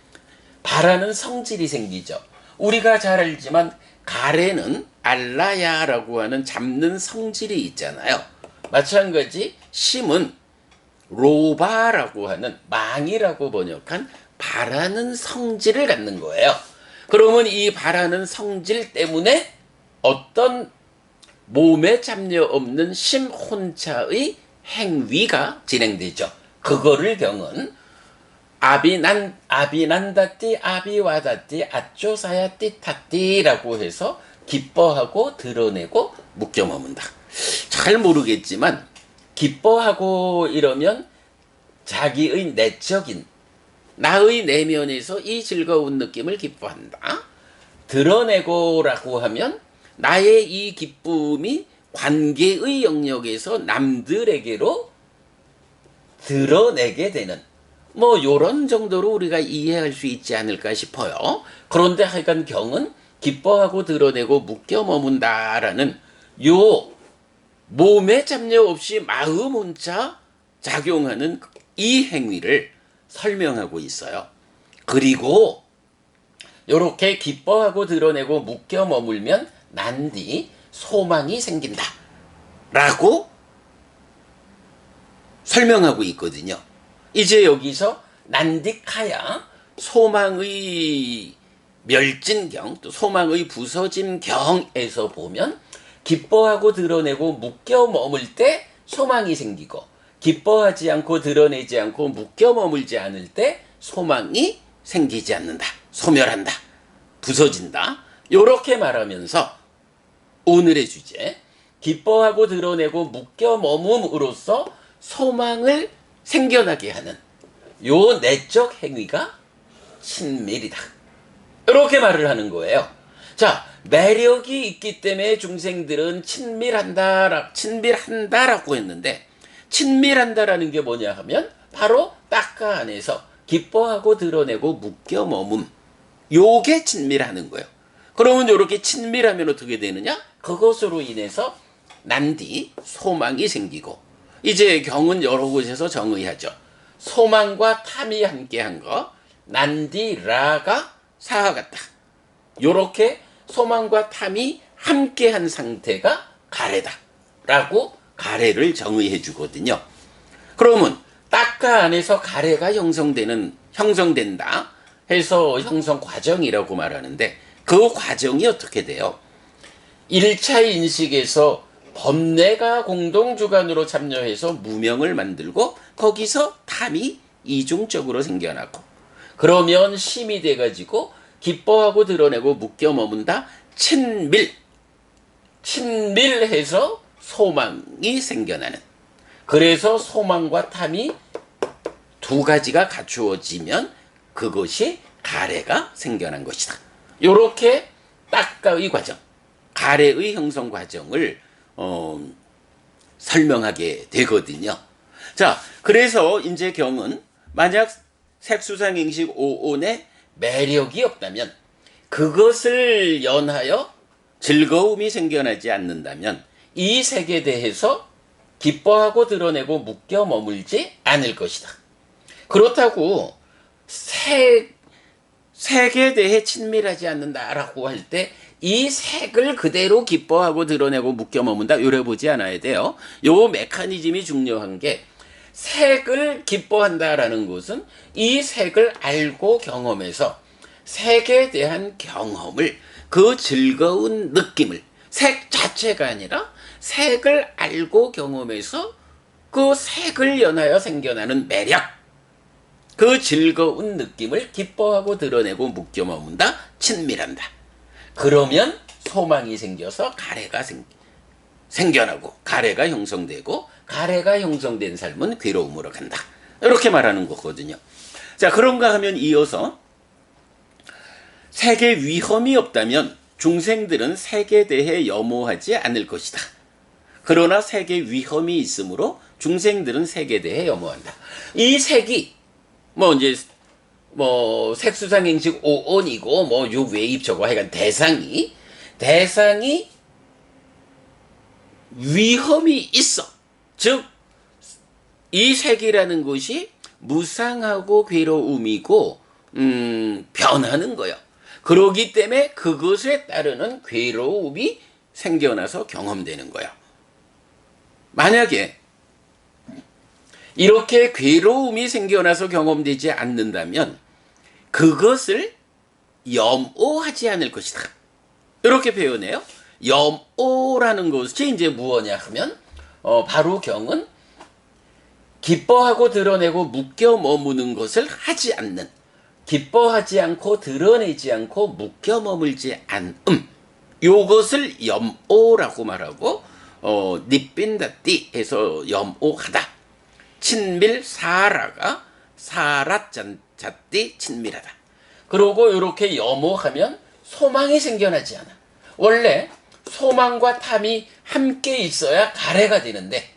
바라는 성질이 생기죠. 우리가 잘 알지만 가래는 알라야라고 하는 잡는 성질이 있잖아요. 마찬가지 심은 로바라고 하는 망이라고 번역한 바라는 성질을 갖는 거예요. 그러면 이 바라는 성질 때문에 어떤 몸에 참여 없는 심 혼자의 행위가 진행되죠. 그거를 경은 아비난다띠 아비와다띠 아쪼사야띠 타띠라고 해서 기뻐하고 드러내고 묶여 머문다. 잘 모르겠지만 기뻐하고 이러면 자기의 내적인 나의 내면에서 이 즐거운 느낌을 기뻐한다. 드러내고라고 하면 나의 이 기쁨이 관계의 영역에서 남들에게로 드러내게 되는 뭐 요런 정도로 우리가 이해할 수 있지 않을까 싶어요. 그런데 하여간 경은 기뻐하고 드러내고 묶여 머문다라는 요 몸에 참여 없이 마음 혼자 작용하는 이 행위를 설명하고 있어요. 그리고 요렇게 기뻐하고 드러내고 묶여 머물면 난뒤 소망이 생긴다 라고 설명하고 있거든요. 이제 여기서 난디카야 소망의 멸진경, 또 소망의 부서짐경에서 보면 기뻐하고 드러내고 묶여 머물 때 소망이 생기고 기뻐하지 않고 드러내지 않고 묶여 머물지 않을 때 소망이 생기지 않는다. 소멸한다. 부서진다. 요렇게 말하면서 오늘의 주제 기뻐하고 드러내고 묶여 머눔으로써 소망을 생겨나게 하는 요 내적 행위가 친밀이다. 이렇게 말을 하는 거예요. 자, 매력이 있기 때문에 중생들은 친밀한다라고 했는데 친밀한다라는 게 뭐냐 하면 바로 딱가 안에서 기뻐하고 드러내고 묶여 머문 요게 친밀하는 거예요. 그러면 이렇게 친밀하면 어떻게 되느냐? 그것으로 인해서 난디 소망이 생기고 이제 경은 여러 곳에서 정의하죠. 소망과 탐이 함께한 거 난디라가 사와 같다. 요렇게 소망과 탐이 함께한 상태가 가래다 라고 가래를 정의해 주거든요. 그러면 딱가 안에서 가래가 형성된다 해서 형성 과정이라고 말하는데 그 과정이 어떻게 돼요? 1차 인식에서 법내가 공동주관으로 참여해서 무명을 만들고 거기서 탐이 이중적으로 생겨나고 그러면 심이 돼가지고 기뻐하고 드러내고 묶여 머문다 친밀해서 소망이 생겨나는 그래서 소망과 탐이 두 가지가 갖추어지면 그것이 가래가 생겨난 것이다. 요렇게 딱가의 과정 가래의 형성 과정을 설명하게 되거든요. 자, 그래서 이제 경은 만약 색수상행식 5온에 매력이 없다면 그것을 연하여 즐거움이 생겨나지 않는다면 이 색에 대해서 기뻐하고 드러내고 묶여 머물지 않을 것이다. 그렇다고 색에 대해 친밀하지 않는다라고 할 때 이 색을 그대로 기뻐하고 드러내고 묶여 머문다 요래 보지 않아야 돼요. 요 메커니즘이 중요한 게 색을 기뻐한다라는 것은 이 색을 알고 경험해서 색에 대한 경험을 그 즐거운 느낌을 색 자체가 아니라 색을 알고 경험해서 그 색을 연하여 생겨나는 매력 그 즐거운 느낌을 기뻐하고 드러내고 묶여 머문다 친밀한다. 그러면 소망이 생겨서 가래가 생겨나고 가래가 형성되고 가래가 형성된 삶은 괴로움으로 간다. 이렇게 말하는 거거든요. 자, 그런가 하면 이어서 색에 위험이 없다면 중생들은 색에 대해 염오하지 않을 것이다. 그러나 색에 위험이 있으므로 중생들은 색에 대해 염오한다. 이 색이 이제 색수상행식 5온이고 육외입처고 하여간 대상이 위험이 있어. 즉 이 색이라는 것이 무상하고 괴로움이고 변하는 거예요. 그러기 때문에 그것에 따르는 괴로움이 생겨나서 경험되는 거예요. 만약에 이렇게 괴로움이 생겨나서 경험되지 않는다면 그것을 염오하지 않을 것이다. 이렇게 표현해요. 염오라는 것이 이제 무엇냐 하면 바로 경은 기뻐하고 드러내고 묶여 머무는 것을 하지 않는 기뻐하지 않고 드러내지 않고 묶여 머물지 않음 요것을 염오라고 말하고 니빈다띠 해서 염오하다. 친밀 사라가 사라자띠 친밀하다. 그리고 이렇게 염오하면 소망이 생겨나지 않아. 원래 소망과 탐이 함께 있어야 가래가 되는데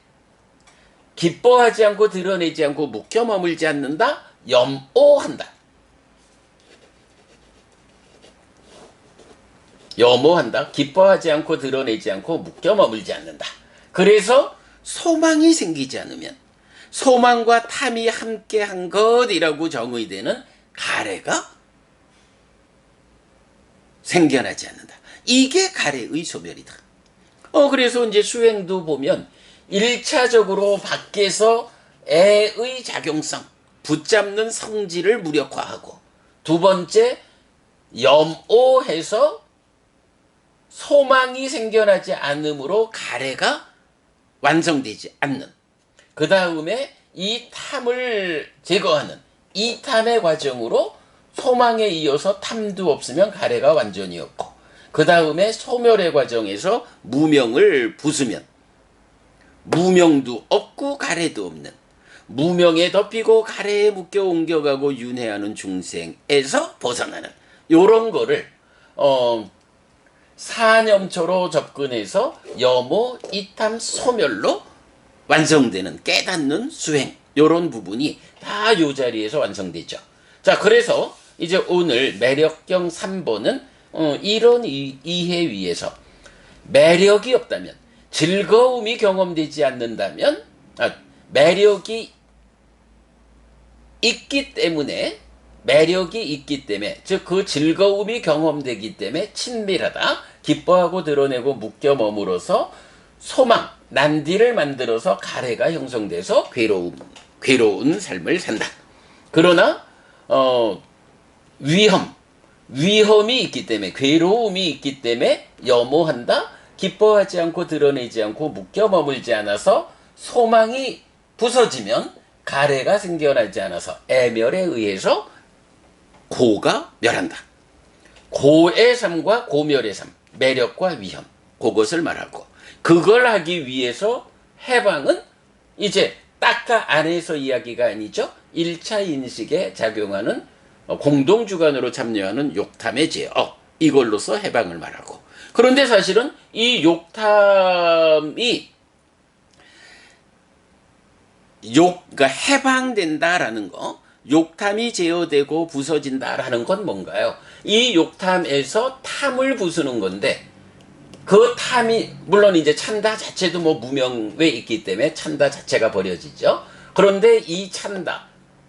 기뻐하지 않고 드러내지 않고 묶여 머물지 않는다. 염오한다. 염오한다. 기뻐하지 않고 드러내지 않고 묶여 머물지 않는다. 그래서 소망이 생기지 않으면 소망과 탐이 함께한 것이라고 정의되는 가래가 생겨나지 않는다. 이게 가래의 소멸이다. 그래서 이제 수행도 보면 1차적으로 밖에서 애의 작용성, 붙잡는 성질을 무력화하고, 두 번째 염오해서 소망이 생겨나지 않으므로 가래가 완성되지 않는, 그 다음에 이 탐을 제거하는 이탐의 과정으로 소망에 이어서 탐도 없으면 가래가 완전히 없고, 그 다음에 소멸의 과정에서 무명을 부수면 무명도 없고 가래도 없는, 무명에 덮이고 가래에 묶여 옮겨가고 윤회하는 중생에서 벗어나는, 요런 거를 사념초로 접근해서 염오 이탐 소멸로 완성되는 깨닫는 수행, 요런 부분이 다 요 자리에서 완성되죠. 자, 그래서 이제 오늘 매력경 3번은 이런 이해 위에서 매력이 없다면, 즐거움이 경험되지 않는다면, 매력이 있기 때문에, 즉 그 즐거움이 경험되기 때문에 친밀하다, 기뻐하고 드러내고 묶여 머물어서 소망, 난디를 만들어서 가래가 형성돼서 괴로운 삶을 산다. 그러나 위험이 있기 때문에, 괴로움이 있기 때문에 염오한다, 기뻐하지 않고 드러내지 않고 묶여 머물지 않아서 소망이 부서지면 가래가 생겨나지 않아서 애멸에 의해서 고가 멸한다. 고의 삶과 고멸의 삶, 매력과 위험, 그것을 말하고, 그걸 하기 위해서 해방은 이제 딱가 안에서 이야기가 아니죠. 1차 인식에 작용하는 공동주관으로 참여하는 욕탐의 제어, 이걸로서 해방을 말하고, 그런데 사실은 이 욕탐이 그러니까 해방된다라는 거, 욕탐이 제어되고 부서진다라는 건 뭔가요? 이 욕탐에서 탐을 부수는 건데, 그 탐이 물론 이제 찬다 자체도 뭐 무명에 있기 때문에 찬다 자체가 버려지죠. 그런데 이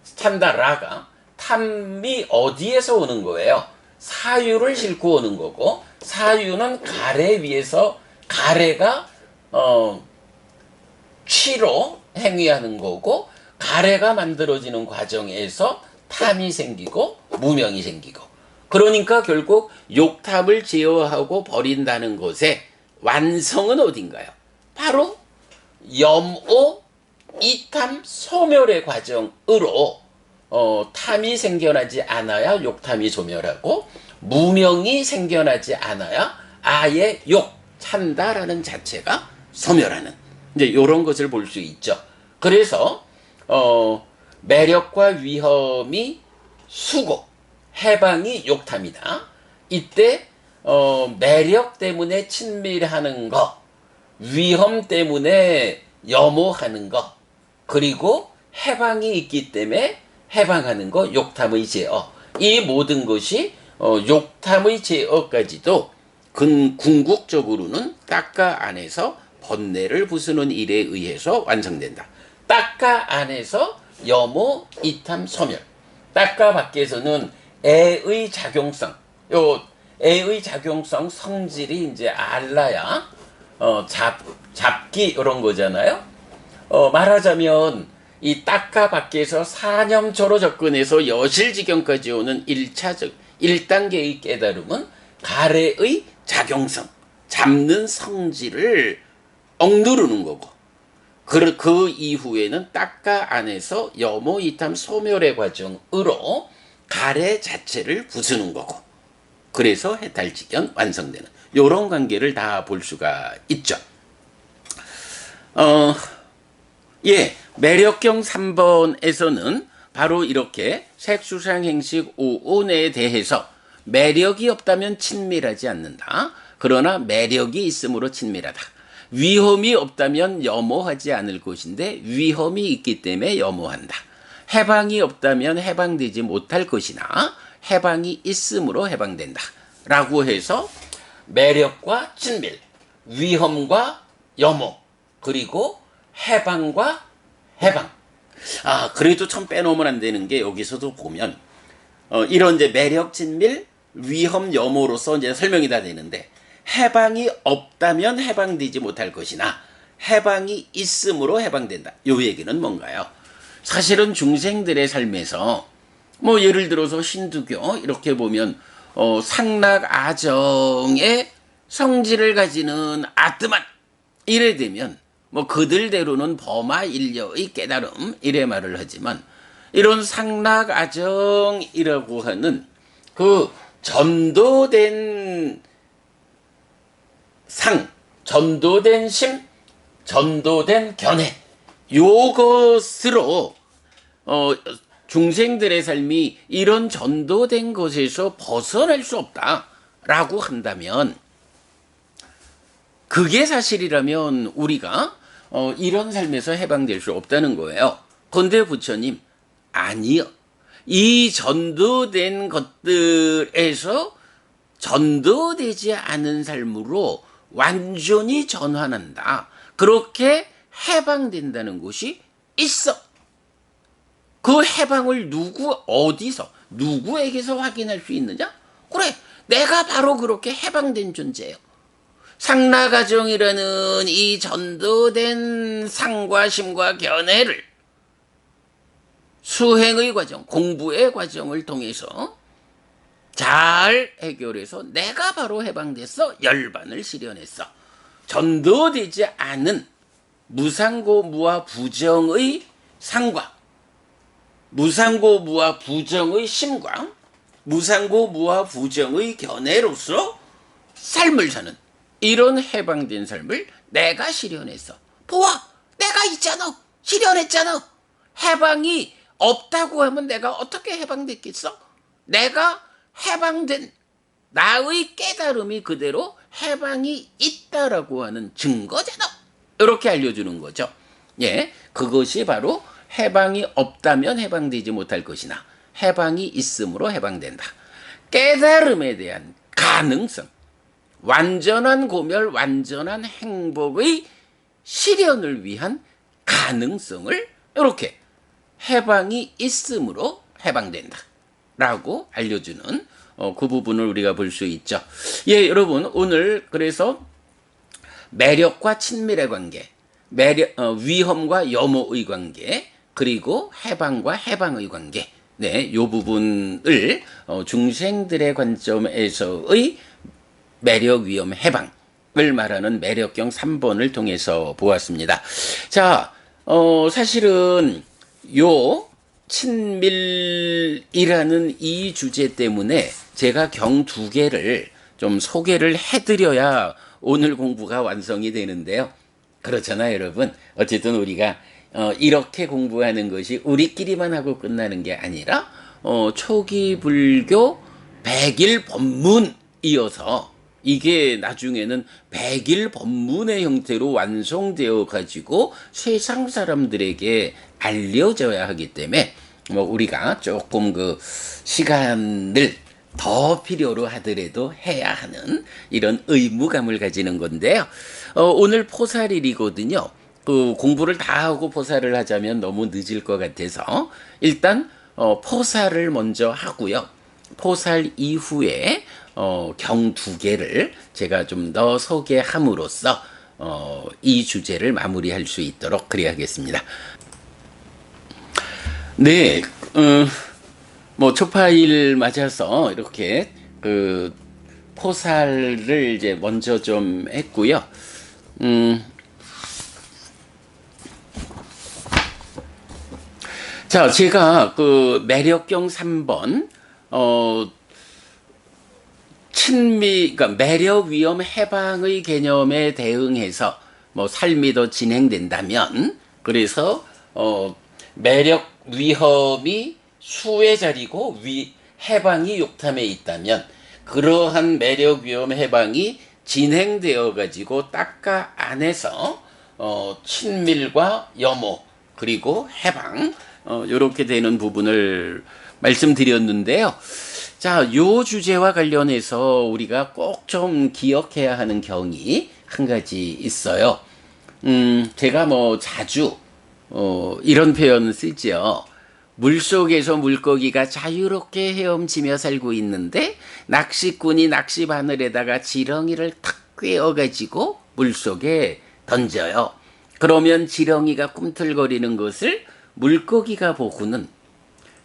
찬다라가 탐이 어디에서 오는 거예요? 사유를 싣고 오는 거고, 사유는 가래 위에서 가래가 취로 행위하는 거고, 가래가 만들어지는 과정에서 탐이 생기고 무명이 생기고, 그러니까 결국 욕탐을 제어하고 버린다는 것의 완성은 어딘가요? 바로 염오 이탐 소멸의 과정으로 탐이 생겨나지 않아야 욕탐이 소멸하고, 무명이 생겨나지 않아야 아예 찬다라는 자체가 소멸하는, 이제 이런 것을 볼 수 있죠. 그래서 매력과 위험이 수고, 해방이 욕탐이다. 이때 매력 때문에 친밀하는 거, 위험 때문에 염오하는 거, 그리고 해방이 있기 때문에 해방하는 거, 욕탐의 제어, 이 모든 것이 욕탐의 제어까지도 궁극적으로는 딱가 안에서 번뇌를 부수는 일에 의해서 완성된다. 딱가 안에서 염오 이탐 소멸, 딱가 밖에서는 애의 작용성, 애의 작용성 성질이 이제 알라야 잡기 이런 거잖아요. 말하자면 이 딱가 밖에서 사념초로 접근해서 여실지경까지 오는 1단계의 깨달음은 가래의 작용성, 잡는 성질을 억누르는 거고, 그 이후에는 딱가 안에서 염오 이탐 소멸의 과정으로 가래 자체를 부수는 거고, 그래서 해탈지견 완성되는, 요런 관계를 다 볼 수가 있죠. 매력경 3번에서는 바로 이렇게 색수상행식 오온에 대해서 매력이 없다면 친밀하지 않는다. 그러나 매력이 있으므로 친밀하다. 위험이 없다면 염오하지 않을 것인데 위험이 있기 때문에 염오한다. 해방이 없다면 해방되지 못할 것이나 해방이 있으므로 해방된다. 라고 해서 매력과 친밀, 위험과 염오, 그리고 해방과 해방. 그래도 참 빼놓으면 안 되는 게, 여기서도 보면 이런 이제 매력, 친밀, 위험, 염오로서 이제 설명이 다 되는데, 해방이 없다면 해방되지 못할 것이나 해방이 있으므로 해방된다. 요 얘기는 뭔가요? 사실은 중생들의 삶에서 뭐 예를 들어서 힌두교 이렇게 보면 상락아정의 성질을 가지는 아트만 이래 되면 뭐 그들대로는 범아일려의 깨달음 이래 말을 하지만 이런 상락아정이라고 하는 그 전도된 상, 전도된 심, 전도된 견해 요것으로 중생들의 삶이 이런 전도된 것에서 벗어날 수 없다라고 한다면 그게 사실이라면 우리가 이런 삶에서 해방될 수 없다는 거예요. 그런데 부처님 아니요. 이 전도된 것들에서 전도되지 않은 삶으로 완전히 전환한다. 그렇게 해방된다는 것이 있어. 그 해방을 어디서, 누구에게서 확인할 수 있느냐? 그래, 내가 바로 그렇게 해방된 존재예요. 상락아정이라는 이 전도된 상과 심과 견해를 수행의 과정, 공부의 과정을 통해서 잘 해결해서 내가 바로 해방됐어. 열반을 실현했어. 전도되지 않은 무상고 무아 부정의 상과 무상고 무아 부정의 심과 무상고 무아 부정의 견해로서 삶을 사는 이런 해방된 삶을 내가 실현했어. 보아, 내가 있잖아. 실현했잖아. 해방이 없다고 하면 내가 어떻게 해방됐겠어? 내가 해방된 나의 깨달음이 그대로 해방이 있다라고 하는 증거잖아. 이렇게 알려주는 거죠. 예, 그것이 바로 해방이 없다면 해방되지 못할 것이나 해방이 있음으로 해방된다. 깨달음에 대한 가능성, 완전한 고멸, 완전한 행복의 실현을 위한 가능성을 이렇게 해방이 있음으로 해방된다 라고 알려주는 그 부분을 우리가 볼 수 있죠. 예, 여러분 오늘 그래서 매력과 친밀의 관계, 위험과 염호의 관계, 그리고 해방과 해방의 관계, 네, 요 부분을 중생들의 관점에서의 매력, 위험, 해방을 말하는 매력경 3번을 통해서 보았습니다. 자, 사실은 요 친밀이라는 이 주제 때문에 제가 경 2개를 좀 소개를 해드려야 오늘 공부가 완성이 되는데요. 그렇잖아요, 여러분. 어쨌든 우리가 이렇게 공부하는 것이 우리끼리만 하고 끝나는 게 아니라 초기 불교 100일 법문이어서 이게 나중에는 100일 법문의 형태로 완성되어 가지고 세상 사람들에게 알려져야 하기 때문에 우리가 조금 그 시간을 더 필요로 하더라도 해야 하는 이런 의무감을 가지는 건데요. 오늘 포살일이거든요. 그 공부를 다 하고 포살을 하자면 너무 늦을 것 같아서 일단 포살을 먼저 하고요. 포살 이후에 경 2개를 제가 좀 더 소개함으로써 이 주제를 마무리할 수 있도록 그래야겠습니다. 네, 뭐 초파일 맞아서 이렇게 그 포살을 이제 먼저 좀 했고요. 자, 제가 그 매력경 3번 그러니까 매력, 위험, 해방의 개념에 대응해서 뭐 삶이 더 진행된다면, 그래서 매력, 위험이 수의 자리고 해방이 욕탐에 있다면, 그러한 매력, 위험, 해방이 진행되어 가지고 딱가 안에서 친밀과 염호 그리고 해방 이렇게 되는 부분을 말씀드렸는데요. 자, 요 주제와 관련해서 우리가 꼭 좀 기억해야 하는 경이 한 가지 있어요. 제가 뭐 자주 이런 표현 쓰죠. 물속에서 물고기가 자유롭게 헤엄치며 살고 있는데 낚시꾼이 낚시바늘에다가 지렁이를 탁 꿰어가지고 물속에 던져요. 그러면 지렁이가 꿈틀거리는 것을 물고기가 보고는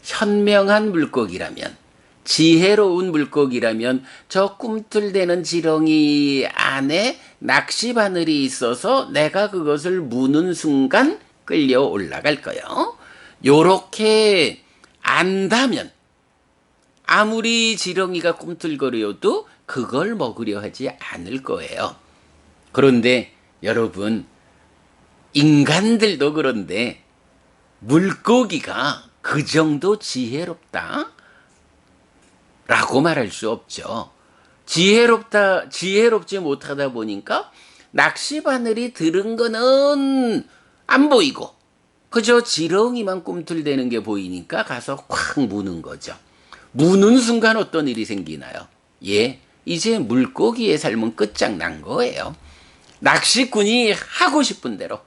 현명한 물고기라면, 지혜로운 물고기라면 저 꿈틀대는 지렁이 안에 낚시 바늘이 있어서 내가 그것을 무는 순간 끌려 올라갈 거요. 요렇게 안다면 아무리 지렁이가 꿈틀거려도 그걸 먹으려 하지 않을 거예요. 그런데 여러분, 인간들도 그런데 물고기가 그 정도 지혜롭다? 라고 말할 수 없죠. 지혜롭지 못하다 보니까 낚시 바늘이 들은 거는 안 보이고 그저 지렁이만 꿈틀대는 게 보이니까 가서 콱 무는 거죠. 무는 순간 어떤 일이 생기나요? 예, 이제 물고기의 삶은 끝장난 거예요. 낚시꾼이 하고 싶은 대로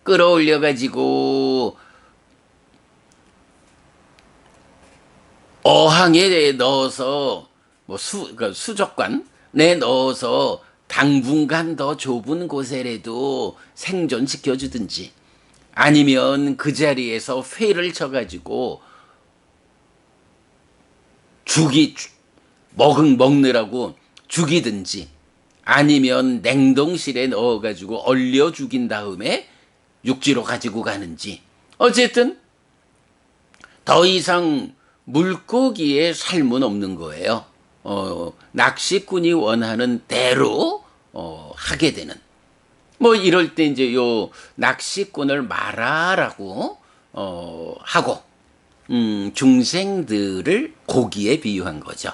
끌어올려가지고 어항에 넣어서 그러니까 수족관에 넣어서 당분간 더 좁은 곳에라도 생존시켜주든지 아니면 그 자리에서 회를 쳐가지고 먹느라고 죽이든지 아니면 냉동실에 넣어가지고 얼려 죽인 다음에 육지로 가지고 가는지 어쨌든 더 이상 물고기의 삶은 없는 거예요. 낚시꾼이 원하는 대로 하게 되는. 뭐 이럴 때 이제 요 낚시꾼을 마라라고 하고 중생들을 고기에 비유한 거죠.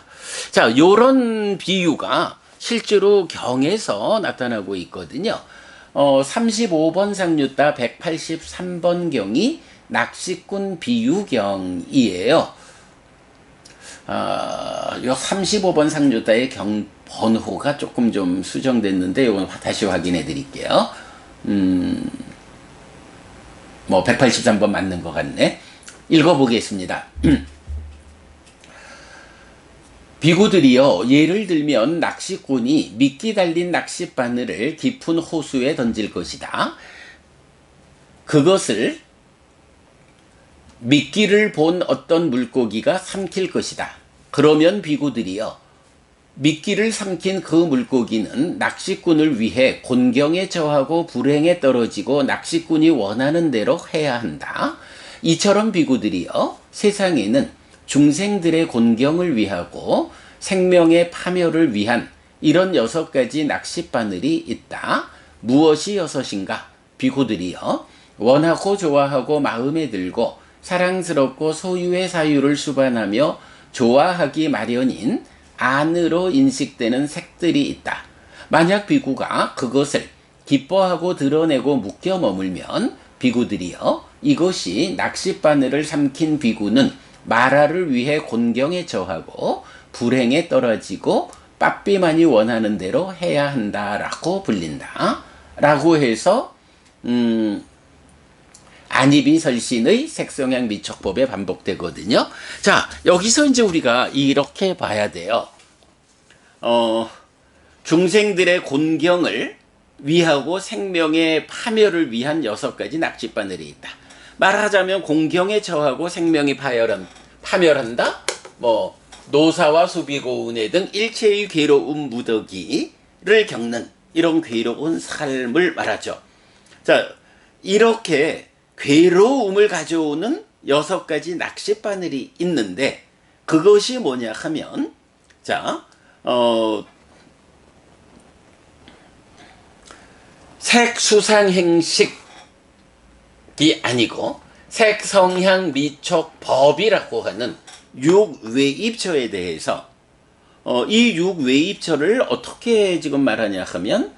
자, 요런 비유가 실제로 경에서 나타나고 있거든요. 35번 상류따 183번 경이 낚시꾼 비유경이에요. 요 35번 상주따의 경 번호가 조금 좀 수정됐는데 이건 다시 확인해 드릴게요. 뭐 183번 맞는 것 같네. 읽어보겠습니다. 비구들이여, 예를 들면 낚시꾼이 미끼 달린 낚싯바늘을 깊은 호수에 던질 것이다. 그것을 미끼를 본 어떤 물고기가 삼킬 것이다. 그러면 비구들이여, 미끼를 삼킨 그 물고기는 낚시꾼을 위해 곤경에 처하고 불행에 떨어지고 낚시꾼이 원하는 대로 해야 한다. 이처럼 비구들이여, 세상에는 중생들의 곤경을 위하고 생명의 파멸을 위한 이런 6가지 낚싯바늘이 있다. 무엇이 6인가? 비구들이여, 원하고 좋아하고 마음에 들고 사랑스럽고 소유의 사유를 수반하며 좋아하기 마련인 안으로 인식되는 색들이 있다. 만약 비구가 그것을 기뻐하고 드러내고 묶여 머물면 비구들이여, 이것이 낚싯바늘을 삼킨 비구는 마라를 위해 곤경에 처하고 불행에 떨어지고 빠삐만이 원하는 대로 해야 한다라고 불린다. 라고 해서 안이비설신의 색성향 미척법에 반복되거든요. 자, 여기서 이제 우리가 이렇게 봐야 돼요. 중생들의 곤경을 위하고 생명의 파멸을 위한 6가지 낚싯바늘이 있다. 말하자면 곤경에 처하고 생명이 파멸한다. 뭐 노사와 수비고운해 등 일체의 괴로운 무더기를 겪는 이런 괴로운 삶을 말하죠. 자, 이렇게 괴로움을 가져오는 6가지 낚싯바늘이 있는데 그것이 뭐냐 하면, 자, 색수상행식이 아니고 색성향 미촉법이라고 하는 6외입처에 대해서 이 6외입처를 어떻게 지금 말하냐 하면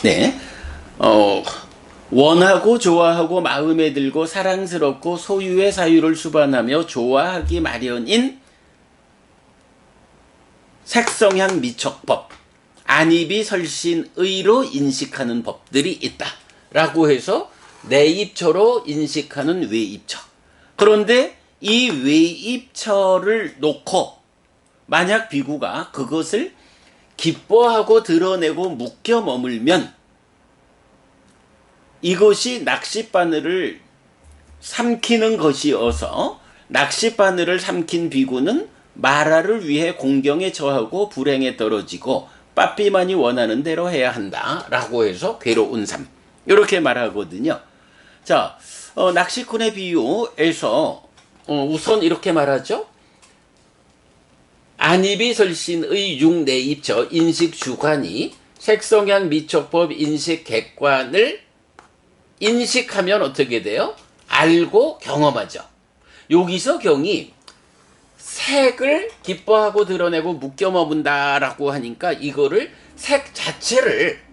네, 원하고 좋아하고 마음에 들고 사랑스럽고 소유의 사유를 수반하며 좋아하기 마련인 색성향 미촉법, 안이비설신의로 인식하는 법들이 있다. 라고 해서 내입처로 인식하는 외입처. 그런데 이 외입처를 놓고 만약 비구가 그것을 기뻐하고 드러내고 묶여 머물면 이것이 낚싯바늘을 삼키는 것이어서 낚싯바늘을 삼킨 비구는 마라를 위해 공경에 처하고 불행에 떨어지고 빠삐만이 원하는 대로 해야 한다 라고 해서 괴로운 삶 이렇게 말하거든요. 자, 낚시꾼의 비유에서 우선 이렇게 말하죠. 안입이설신의 육내입처 인식주관이 색성향 미촉법 인식객관을 인식하면 어떻게 돼요? 알고 경험하죠. 여기서 경이 색을 기뻐하고 드러내고 묶여 머문다라고 하니까 이거를 색 자체를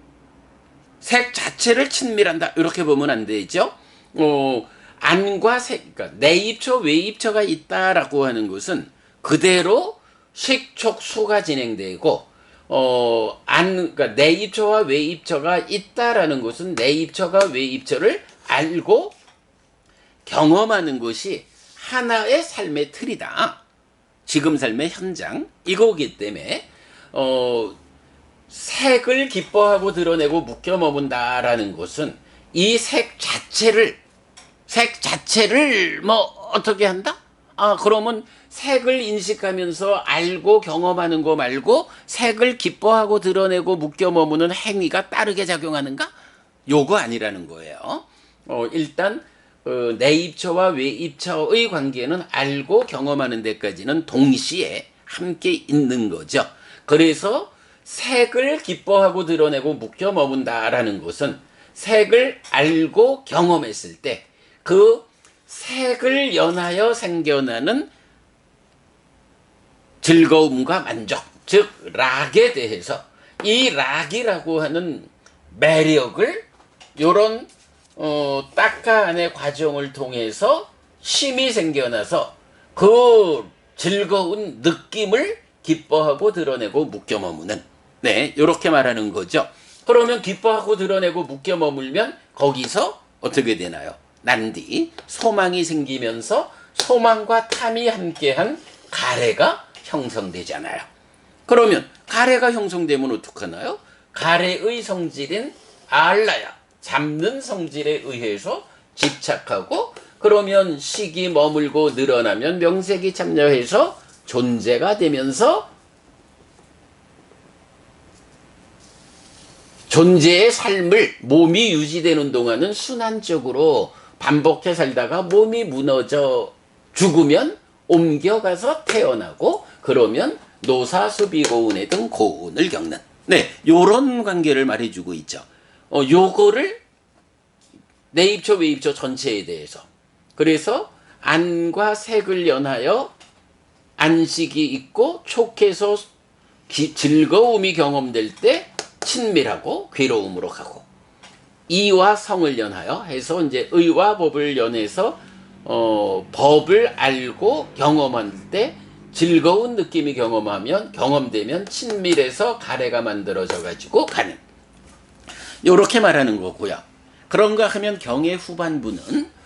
친밀한다 이렇게 보면 안 되죠. 안과 색, 그러니까 내입처 외입처가 있다라고 하는 것은 그대로 식촉수가 진행되고 그러니까 내입처와 외입처가 있다라는 것은 내입처가 외입처를 알고 경험하는 것이 하나의 삶의 틀이다. 지금 삶의 현장 이거기 때문에 색을 기뻐하고 드러내고 묶여 머문다라는 것은 이 색 자체를 뭐 어떻게 한다? 그러면 색을 인식하면서 알고 경험하는 거 말고 색을 기뻐하고 드러내고 묶여 머무는 행위가 따르게 작용하는가? 요거 아니라는 거예요. 일단 내입처와 외입처의 관계는 알고 경험하는 데까지는 동시에 함께 있는 거죠. 그래서 색을 기뻐하고 드러내고 묶여 머문다라는 것은 색을 알고 경험했을 때 그 색을 연하여 생겨나는 즐거움과 만족, 즉 락에 대해서 이 락이라고 하는 매력을 요런 딱가안의 과정을 통해서 심이 생겨나서 그 즐거운 느낌을 기뻐하고 드러내고 묶여 머무는 요렇게 말하는 거죠. 그러면 기뻐하고 드러내고 묶여 머물면 거기서 어떻게 되나요? 난디 소망이 생기면서 소망과 탐이 함께한 가래가 형성되잖아요. 그러면 가래가 형성되면 어떡하나요? 가래의 성질인 알라야 잡는 성질에 의해서 집착하고 그러면 식이 머물고 늘어나면 명색이 참여해서 존재가 되면서 존재의 삶을 몸이 유지되는 동안은 순환적으로 반복해 살다가 몸이 무너져 죽으면 옮겨가서 태어나고 그러면 노사수비고운에 등 고운을 겪는 요런 관계를 말해주고 있죠. 요거를 내입처 외입처 전체에 대해서 그래서 안과 색을 연하여 안식이 있고 촉해서 즐거움이 경험될 때 친밀하고 괴로움으로 가고 이와 성을 연하여 해서 이제 의와 법을 연해서 법을 알고 경험할 때 즐거운 느낌이 경험되면 친밀해서 가래가 만들어져 가지고 가는 요렇게 말하는 거고요. 그런가 하면 경의 후반부는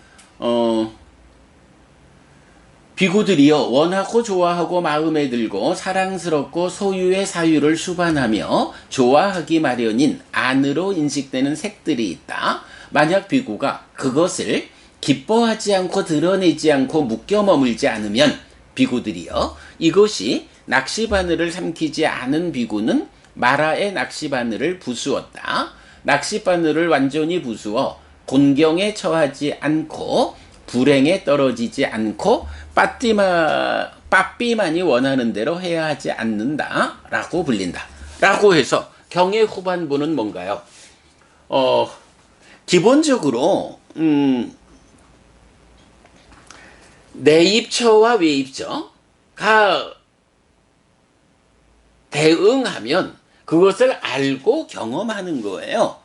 비구들이여 원하고 좋아하고 마음에 들고 사랑스럽고 소유의 사유를 수반하며 좋아하기 마련인 안으로 인식되는 색들이 있다. 만약 비구가 그것을 기뻐하지 않고 드러내지 않고 묶여 머물지 않으면 비구들이여 이것이 낚시바늘을 삼키지 않은 비구는 마라의 낚시바늘을 부수었다. 낚시바늘을 완전히 부수어 곤경에 처하지 않고 불행에 떨어지지 않고 빠삐만이 원하는 대로 해야 하지 않는다 라고 불린다 라고 해서 경의 후반부는 뭔가요? 기본적으로 내입처와 외입처가 대응하면 그것을 알고 경험하는 거예요.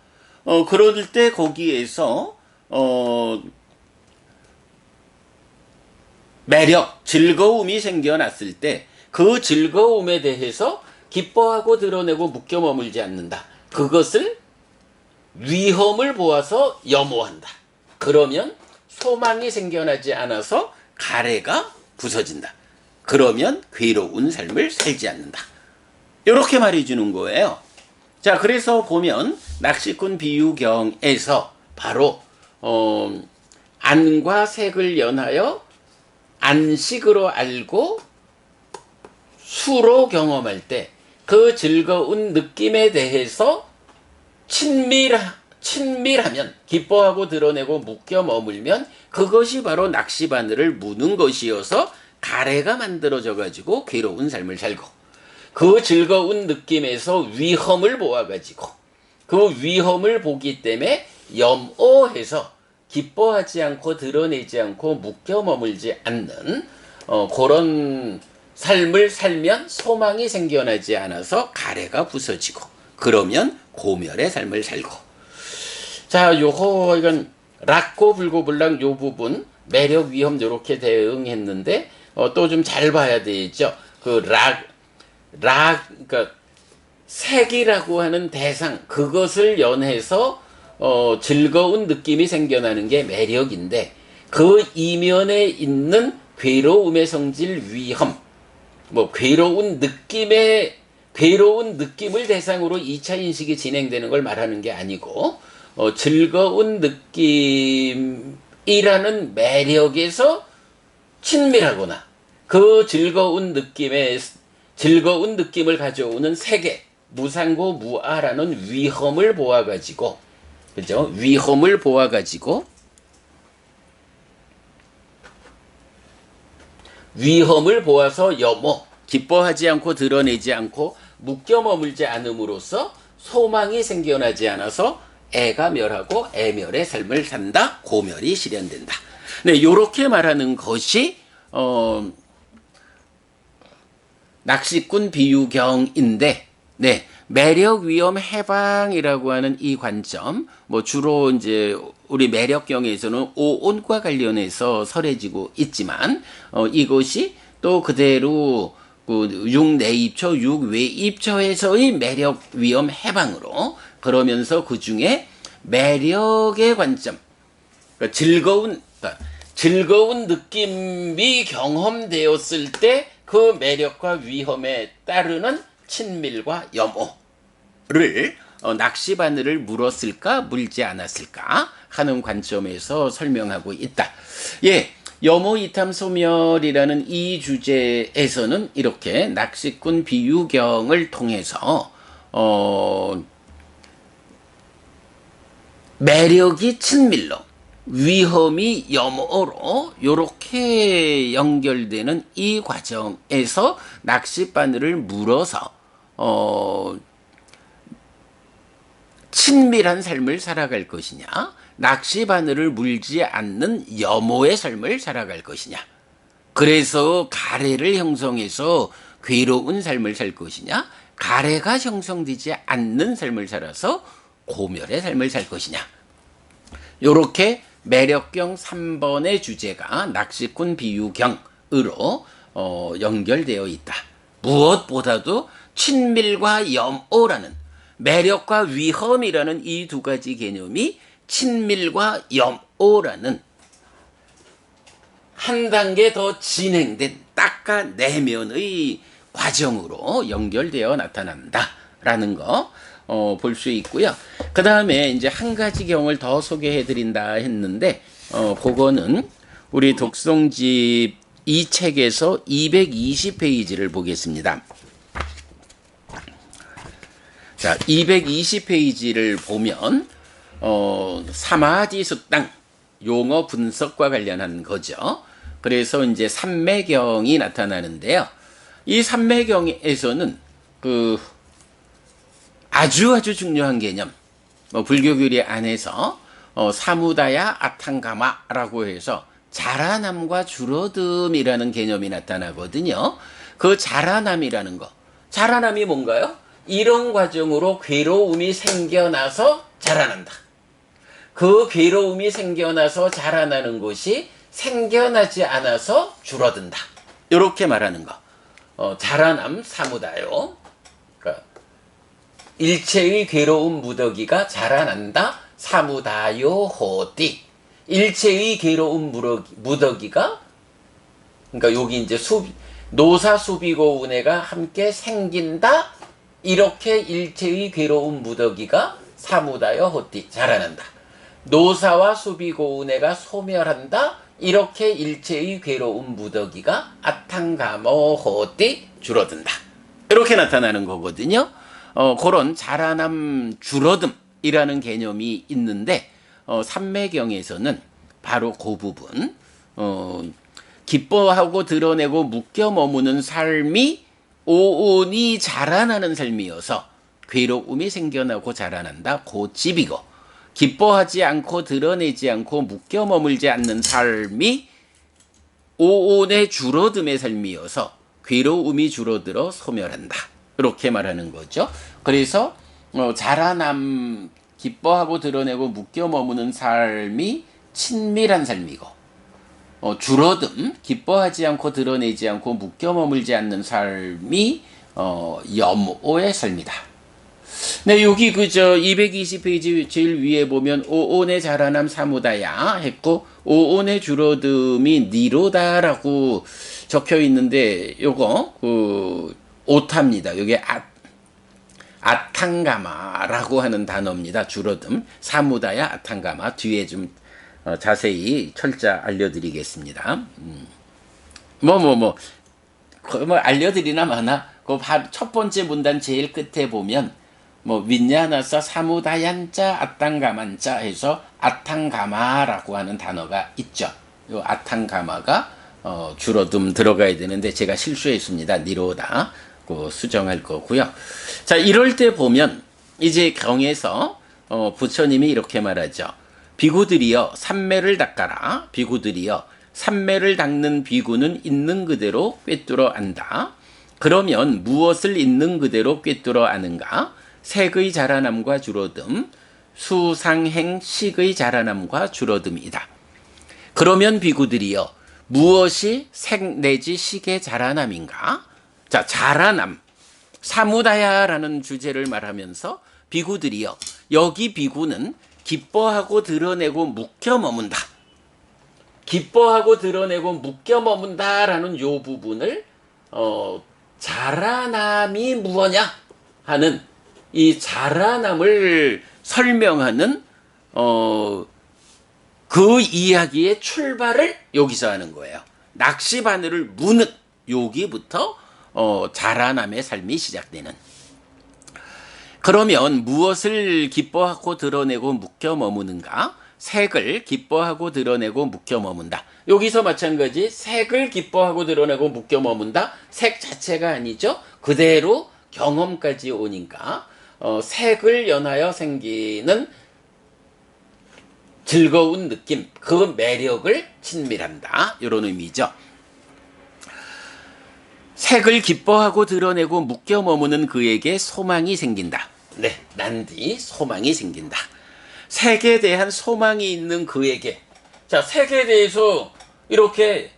그럴 때 거기에서 매력, 즐거움이 생겨났을 때 그 즐거움에 대해서 기뻐하고 드러내고 묶여 머물지 않는다. 그것을 위험을 보아서 염호한다. 그러면 소망이 생겨나지 않아서 가래가 부서진다. 그러면 괴로운 삶을 살지 않는다. 이렇게 말해주는 거예요. 자, 그래서 보면 낚시꾼 비유경에서 바로 안과 색을 연하여 안식으로 알고 수로 경험할 때 그 즐거운 느낌에 대해서 친밀하면, 기뻐하고 드러내고 묶여 머물면 그것이 바로 낚시바늘을 무는 것이어서 가래가 만들어져 가지고 괴로운 삶을 살고, 그 즐거운 느낌에서 위험을 보아가지고 그 위험을 보기 때문에 염오해서 기뻐하지 않고 드러내지 않고 묶여 머물지 않는 그런 삶을 살면 소망이 생겨나지 않아서 가래가 부서지고, 그러면 고멸의 삶을 살고. 자, 이건 락고 불고불락 요 부분 매력 위험 요렇게 대응했는데 또 좀 잘 봐야 되죠. 그러니까 색이라고 하는 대상, 그것을 연해서 즐거운 느낌이 생겨나는 게 매력인데, 그 이면에 있는 괴로움의 성질, 위험, 괴로운 느낌을 대상으로 2차 인식이 진행되는 걸 말하는 게 아니고, 즐거운 느낌이라는 매력에서 친밀하거나 그 즐거운 느낌을 가져오는 세계, 무상고 무아라는 위험을 보아가지고, 그죠? 위험을 보아가지고, 위험을 보아서 염오, 기뻐하지 않고 드러내지 않고 묶여 머물지 않음으로써 소망이 생겨나지 않아서 애가 멸하고 애멸의 삶을 산다. 고멸이 실현된다. 네, 요렇게 말하는 것이 낚시꾼 비유경인데, 네, 매력 위험 해방이라고 하는 이 관점, 주로 이제 우리 매력경에서는 오온과 관련해서 설해지고 있지만, 이것이 또 그대로 육내입처, 육외입처에서의 매력 위험 해방으로, 그러면서 그 중에 매력의 관점, 그러니까 즐거운 느낌이 경험되었을 때 그 매력과 위험에 따르는 친밀과 염오를 낚시바늘을 물었을까 물지 않았을까 하는 관점에서 설명하고 있다. 예, 염오 이탐 소멸이라는 이 주제에서는 이렇게 낚시꾼 비유경을 통해서 매력이 친밀로, 위험이 염오로 요렇게 연결되는 이 과정에서 낚싯바늘을 물어서 친밀한 삶을 살아갈 것이냐, 낚시바늘을 물지 않는 염오의 삶을 살아갈 것이냐, 그래서 가래를 형성해서 괴로운 삶을 살 것이냐, 가래가 형성되지 않는 삶을 살아서 고멸의 삶을 살 것이냐, 요렇게 매력경 3번의 주제가 낚시꾼 비유경으로 연결되어 있다. 무엇보다도 친밀과 염오라는, 매력과 위험이라는 이 두 가지 개념이 친밀과 염오라는 한 단계 더 진행된 닦아내면의 과정으로 연결되어 나타난다라는 거 볼 수 있고요. 그 다음에 이제 한 가지 경을 더 소개해 드린다 했는데, 그거는 우리 독송집 이 책에서 220페이지를 보겠습니다. 자, 220페이지를 보면 사마디 숙당, 용어 분석과 관련한 거죠. 그래서 이제 삼매경이 나타나는데요. 이 삼매경에서는 아주 중요한 개념, 불교교리 안에서 사무다야 아탕가마라고 해서 자라남과 줄어듦이라는 개념이 나타나거든요. 그 자라남이라는 거, 자라남이 뭔가요? 이런 과정으로 괴로움이 생겨나서 자라난다. 그 괴로움이 생겨나서 자라나는 것이 생겨나지 않아서 줄어든다. 이렇게 말하는 거. 자라남 사무다요. 그러니까 일체의 괴로움 무더기가 자라난다. 사무다요 호띠. 일체의 괴로움 무더기가, 그러니까 여기 이제 노사 수비고 운해가 함께 생긴다. 이렇게 일체의 괴로운 무더기가 사무다여 호띠 자라난다. 노사와 수비고운해가 소멸한다. 이렇게 일체의 괴로운 무더기가 아탕가모 호띠 줄어든다. 이렇게 나타나는 거거든요. 그런 자라남 줄어듦이라는 개념이 있는데 삼매경에서는 바로 그 부분 기뻐하고 드러내고 묶여 머무는 삶이 오온이 자라나는 삶이어서 괴로움이 생겨나고 자라난다. 그 집이고 기뻐하지 않고 드러내지 않고 묶여 머물지 않는 삶이 오온의 줄어듦의 삶이어서 괴로움이 줄어들어 소멸한다. 이렇게 말하는 거죠. 그래서 자라남 기뻐하고 드러내고 묶여 머무는 삶이 친밀한 삶이고 줄어듦 기뻐하지 않고 드러내지 않고 묶여 머물지 않는 삶이 염오의 삶이다. 네, 여기 그저 220페이지 제일 위에 보면 오온의 자라남 사무다야 했고 오온의 줄어듦이 니로다라고 적혀 있는데 요거 오타입니다. 여기 아탕가마라고 하는 단어입니다. 줄어듦 사무다야 아탕가마 뒤에 좀 자세히 철자 알려드리겠습니다. 뭐 알려드리나 마나 그 첫 번째 문단 제일 끝에 보면 윈냐나사 사무다얀자 아탕가만자 해서 아탕가마라고 하는 단어가 있죠. 요 아탕가마가 줄어듦 들어가야 되는데 제가 실수했습니다. 니로다 수정할 거고요. 자, 이럴 때 보면 이제 경에서 부처님이 이렇게 말하죠. 비구들이여 삼매를 닦아라. 비구들이여 삼매를 닦는 비구는 있는 그대로 꿰뚫어 안다. 그러면 무엇을 있는 그대로 꿰뚫어 아는가? 색의 자라남과 줄어듦, 수상행 식의 자라남과 줄어듦이다. 그러면 비구들이여 무엇이 색 내지 식의 자라남인가? 자, 자라남, 사무다야라는 주제를 말하면서 비구들이여 여기 비구는 기뻐하고 드러내고 묶여 머문다. 기뻐하고 드러내고 묶여 머문다라는 요 부분을 자라남이 무엇냐 하는 이 자라남을 설명하는 그 이야기의 출발을 여기서 하는 거예요. 낚시바늘을 무는 여기부터 자라남의 삶이 시작되는. 그러면 무엇을 기뻐하고 드러내고 묶여 머무는가? 색을 기뻐하고 드러내고 묶여 머문다. 여기서 마찬가지 색을 기뻐하고 드러내고 묶여 머문다. 색 자체가 아니죠. 그대로 경험까지 오니까 색을 연하여 생기는 즐거운 느낌, 그 매력을 친밀한다. 이런 의미죠. 색을 기뻐하고 드러내고 묶여 머무는 그에게 소망이 생긴다. 네, 난디 소망이 생긴다. 색에 대한 소망이 있는 그에게. 자, 색에 대해서 이렇게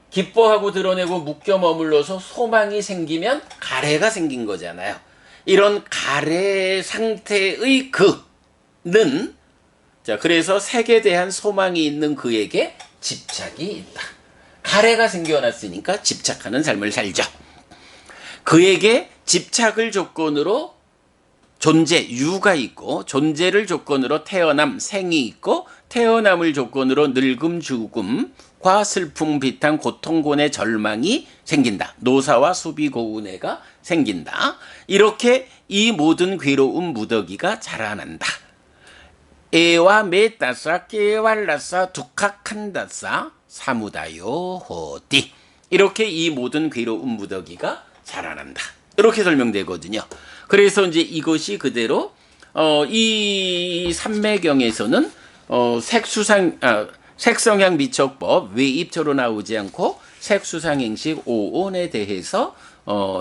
기뻐하고 드러내고 묶여 머물러서 소망이 생기면 가래가 생긴 거잖아요. 이런 가래 상태의 그는 자, 그래서 색에 대한 소망이 있는 그에게 집착이 있다. 가래가 생겨났으니까 집착하는 삶을 살죠. 그에게 집착을 조건으로 존재, 유가 있고 존재를 조건으로 태어남, 생이 있고 태어남을 조건으로 늙음, 죽음과 슬픔, 비탄, 고통곤의 절망이 생긴다. 노사와 수비, 고운해가 생긴다. 이렇게 이 모든 괴로운 무더기가 자라난다. 에와 메따사 깨왈라사 두카칸다사 사무다요 호띠. 이렇게 이 모든 괴로운 무더기가 자라난다. 이렇게 설명되거든요. 그래서 이제 이것이 그대로 이 삼매경에서는 색성향 미척법 외입처로 나오지 않고 색수상행식 오온에 대해서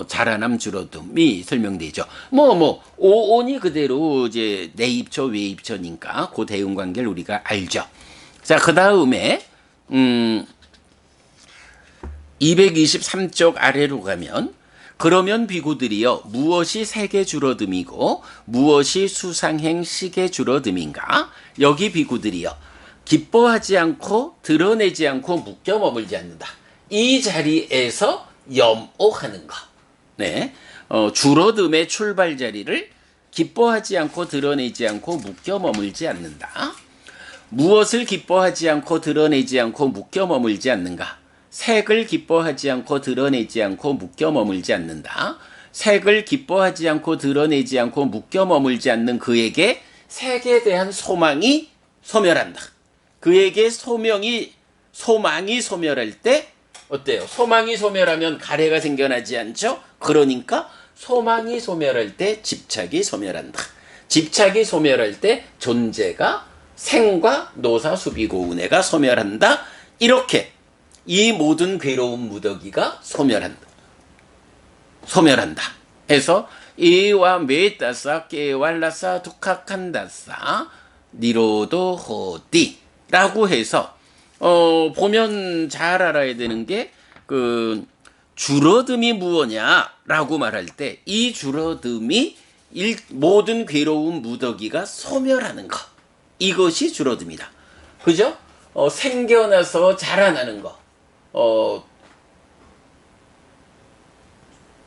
자라남 줄어듦이 설명되죠. 오온이 그대로 이제 내입처 외입처니까 그 대응 관계를 우리가 알죠. 자, 그 다음에 223쪽 아래로 가면 그러면 비구들이여 무엇이 색의 줄어듦이고 무엇이 수상행 식의 줄어듦인가? 여기 비구들이여 기뻐하지 않고 드러내지 않고 묶여 머물지 않는다. 이 자리에서 염오하는 것. 네. 줄어듦의 출발 자리를 기뻐하지 않고 드러내지 않고 묶여 머물지 않는다. 무엇을 기뻐하지 않고 드러내지 않고 묶여 머물지 않는가? 색을 기뻐하지 않고 드러내지 않고 묶여 머물지 않는다. 색을 기뻐하지 않고 드러내지 않고 묶여 머물지 않는 그에게 색에 대한 소망이 소멸한다. 그에게 소망이 소멸할 때 어때요? 소망이 소멸하면 가래가 생겨나지 않죠? 그러니까 소망이 소멸할 때 집착이 소멸한다. 집착이 소멸할 때 존재가 생과 노사 수비고 운해가 소멸한다. 이렇게 이 모든 괴로운 무더기가 소멸한다. 해서 이와 메따사 깨왈라사 두카칸다사 니로도 호띠라고 해서 보면 잘 알아야 되는 게 그 줄어듦이 무엇냐라고 말할 때 이 줄어듦이 모든 괴로운 무더기가 소멸하는 것. 이것이 줄어듭니다. 그죠? 생겨나서 자라나는 거.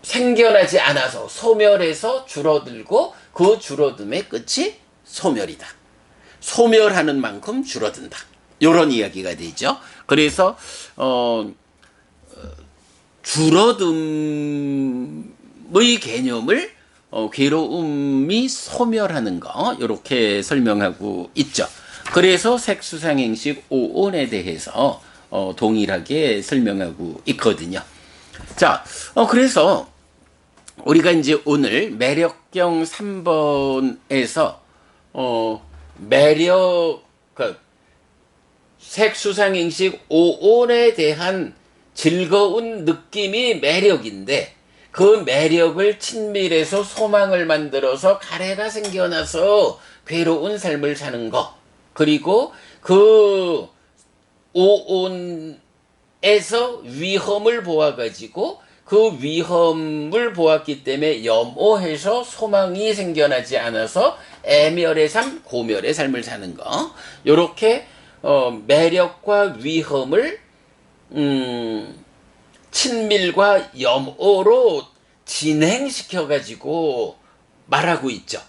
생겨나지 않아서 소멸해서 줄어들고 그 줄어듦의 끝이 소멸이다. 소멸하는 만큼 줄어든다. 이런 이야기가 되죠. 그래서 줄어듦의 개념을 괴로움이 소멸하는 거 이렇게 설명하고 있죠. 그래서 색수상행식 5온에 대해서 동일하게 설명하고 있거든요. 자, 그래서 우리가 이제 오늘 매력경 3번에서 색수상행식 5온에 대한 즐거운 느낌이 매력인데 그 매력을 친밀해서 소망을 만들어서 가래가 생겨나서 괴로운 삶을 사는 것. 그리고 그 5온에서 위험을 보아가지고 그 위험을 보았기 때문에 염오해서 소망이 생겨나지 않아서 애멸의 삶, 고멸의 삶을 사는 거. 요렇게 매력과 위험을 친밀과 염오로 진행시켜가지고 말하고 있죠.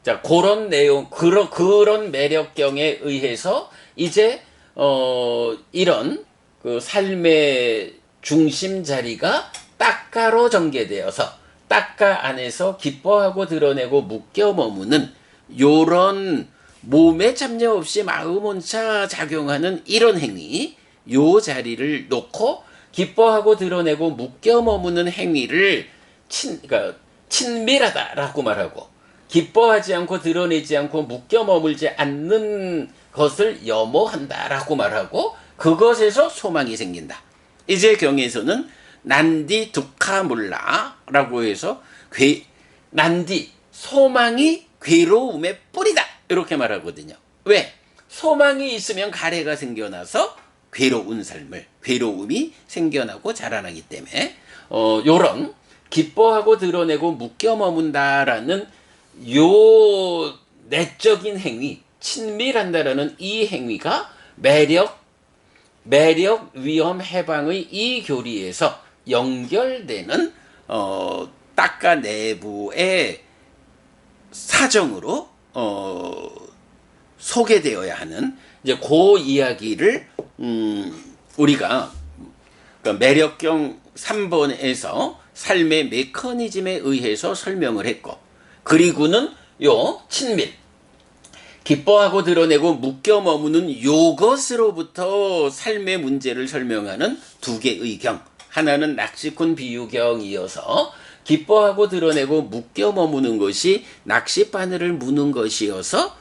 자, 그런 내용, 그런 매력경에 의해서 이제, 이런 그 삶의 중심 자리가 딱가로 전개되어서 딱가 안에서 기뻐하고 드러내고 묶여 머무는 요런 몸에 참여 없이 마음 온차 작용하는 이런 행위, 요 자리를 놓고 기뻐하고 드러내고 묶여 머무는 행위를 그러니까 친밀하다라고 말하고 기뻐하지 않고 드러내지 않고 묶여 머물지 않는 것을 염오한다라고 말하고 그것에서 소망이 생긴다. 이제 경에서는 난디 두카몰라라고 해서 난디 소망이 괴로움의 뿌리다 이렇게 말하거든요. 왜? 소망이 있으면 가래가 생겨나서 괴로움이 생겨나고 자라나기 때문에 요런 기뻐하고 드러내고 묶여 머문다라는 요 내적인 행위, 친밀한다라는 이 행위가 매력, 위험, 해방의 이 교리에서 연결되는 딱가 내부의 사정으로 소개되어야 하는 이제 그 이야기를 우리가 그러니까 매력경 3번에서 삶의 메커니즘에 의해서 설명을 했고 그리고는 요 친밀 기뻐하고 드러내고 묶여 머무는 요것으로부터 삶의 문제를 설명하는 두 개의 경 하나는 낚시꾼 비유경이어서 기뻐하고 드러내고 묶여 머무는 것이 낚싯바늘을 무는 것이어서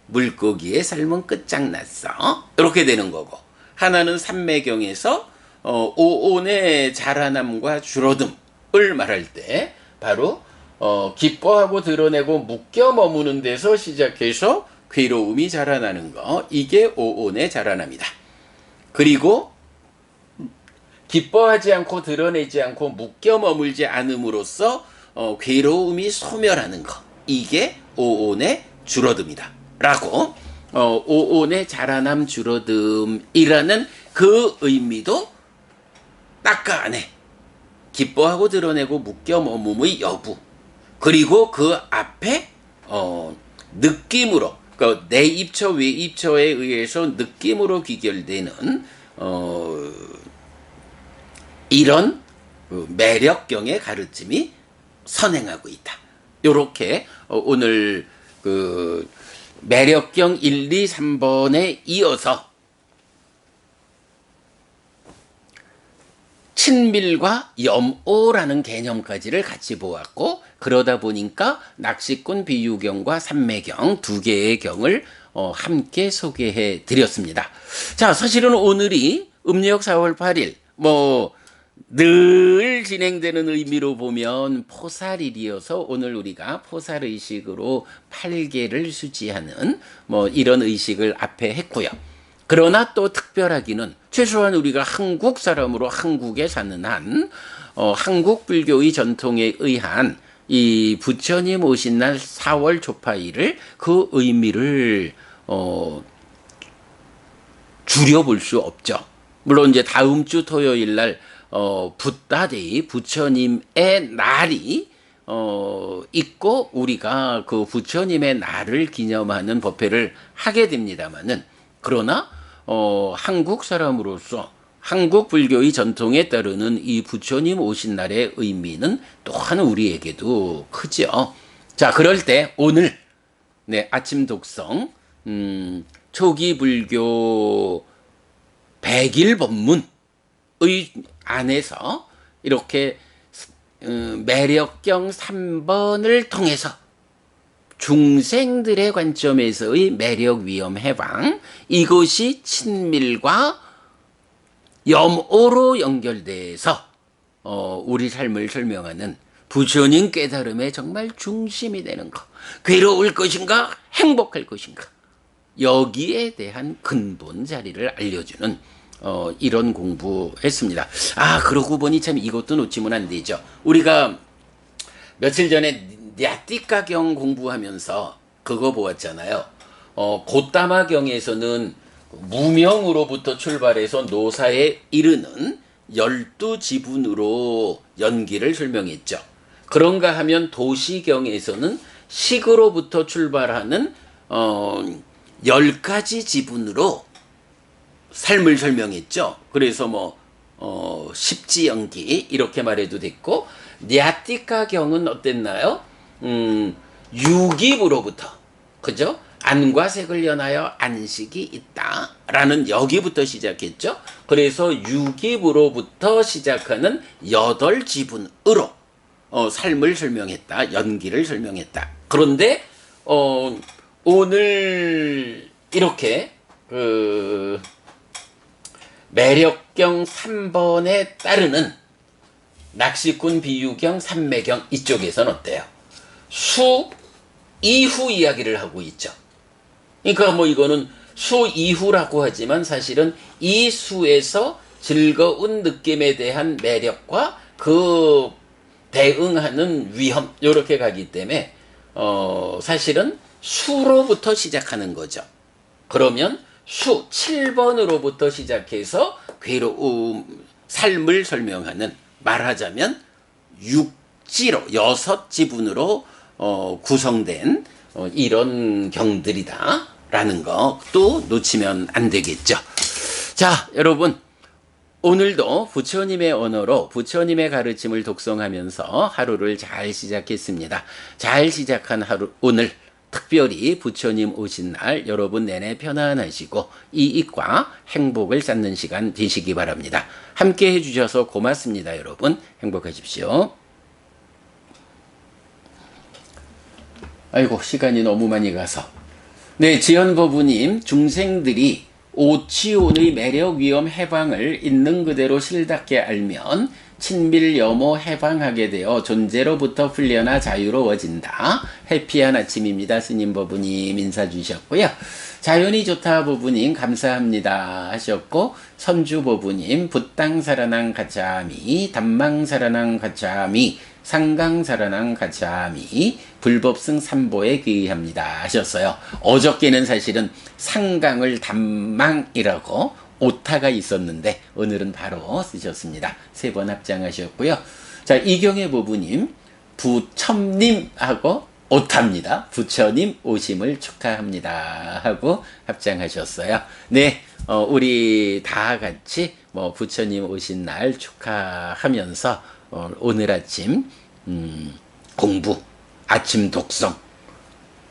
물고기의 삶은 끝장났어 이렇게 되는 거고 하나는 삼매경에서 오온의 자라남과 줄어듦을 말할 때 바로 기뻐하고 드러내고 묶여 머무는 데서 시작해서 괴로움이 자라나는 거 이게 오온의 자라남이다. 그리고 기뻐하지 않고 드러내지 않고 묶여 머물지 않음으로써 괴로움이 소멸하는 거 이게 오온의 줄어듦이다. 라고 오온의 자라남 줄어듦이라는 그 의미도 딱가 안에 기뻐하고 드러내고 묶여 머물의 여부 그리고 그 앞에 느낌으로, 그러니까 내 입처 외 입처에 의해서 느낌으로 귀결되는 이런 그 매력경의 가르침이 선행하고 있다. 요렇게 오늘 그 매력경 1, 2, 3번에 이어서 친밀과 염오라는 개념까지를 같이 보았고, 그러다 보니까 낚시꾼 비유경과 삼매경 두 개의 경을 함께 소개해 드렸습니다. 자, 사실은 오늘이 음력 4월 8일 늘 진행되는 의미로 보면 포살일이어서 오늘 우리가 포살의식으로 8개를 수지하는 이런 의식을 앞에 했고요. 그러나 또 특별하기는 최소한 우리가 한국 사람으로 한국에 사는 한 한국 불교의 전통에 의한 이 부처님 오신 날 4월 초파일을 그 의미를 줄여볼 수 없죠. 물론 이제 다음 주 토요일 날 붓다데이 부처님의 날이 있고 우리가 그 부처님의 날을 기념하는 법회를 하게 됩니다만은, 그러나 한국 사람으로서 한국 불교의 전통에 따르는 이 부처님 오신 날의 의미는 또한 우리에게도 크죠. 자, 그럴 때 오늘 아침 독성 초기 불교 100일 법문의 안에서 이렇게 매력경 3번을 통해서 중생들의 관점에서의 매력 위험 해방, 이것이 친밀과 염오로 연결돼서 우리 삶을 설명하는 부처님 깨달음의 정말 중심이 되는 것, 괴로울 것인가 행복할 것인가, 여기에 대한 근본 자리를 알려주는 이런 공부했습니다. 그러고 보니 참 이것도 놓치면 안 되죠. 우리가 며칠 전에 냐띠까경 공부하면서 그거 보았잖아요. 고따마경에서는 무명으로부터 출발해서 노사에 이르는 12지분으로 연기를 설명했죠. 그런가 하면 도시경에서는 식으로부터 출발하는 10가지 지분으로 삶을 설명했죠. 그래서 십지연기 이렇게 말해도 됐고, 냐띠까경은 어땠나요? 유기부로부터, 그죠? 안과 색을 연하여 안식이 있다라는 여기부터 시작했죠. 그래서 유기부로부터 시작하는 8지분으로 삶을 설명했다, 연기를 설명했다. 그런데 오늘 이렇게 매력경 3번에 따르는 낚시꾼 비유경 삼매경 이쪽에서는 어때요? 수 이후 이야기를 하고 있죠. 그러니까 이거는 수 이후라고 하지만 사실은 이 수에서 즐거운 느낌에 대한 매력과 그 대응하는 위험, 이렇게 가기 때문에 사실은 수로부터 시작하는 거죠. 그러면 수 7번으로부터 시작해서 괴로움, 삶을 설명하는, 말하자면 6지로 6지분으로 구성된 이런 경들이다라는 것도 놓치면 안 되겠죠. 자, 여러분, 오늘도 부처님의 언어로 부처님의 가르침을 독송하면서 하루를 잘 시작했습니다. 잘 시작한 하루, 오늘 특별히 부처님 오신 날 여러분 내내 편안하시고 이익과 행복을 쌓는 시간 되시기 바랍니다. 함께 해주셔서 고맙습니다. 여러분 행복하십시오. 아이고, 시간이 너무 많이 가서. 지연버부님, 중생들이 오치온의 매력 위험 해방을 있는 그대로 실답게 알면 친밀 염오 해방하게 되어 존재로부터 풀려나 자유로워진다. 해피한 아침입니다. 스님 버부님 인사 주셨고요. 자연이 좋다 버부님 감사합니다 하셨고, 선주 버부님 붓땅사라낭 가차미, 담망사라낭 가차미, 상강사라낭 가차미, 불법승 삼보에 귀의합니다 하셨어요. 어저께는 사실은 상강을 담망이라고 오타가 있었는데 오늘은 바로 쓰셨습니다. 3번 합장하셨고요. 자, 이경혜 부부님, 부첨님하고 오탑니다. 부처님 오심을 축하합니다. 하고 합장하셨어요. 네, 우리 다 같이 뭐 부처님 오신 날 축하하면서 오늘 아침 공부, 아침 독성,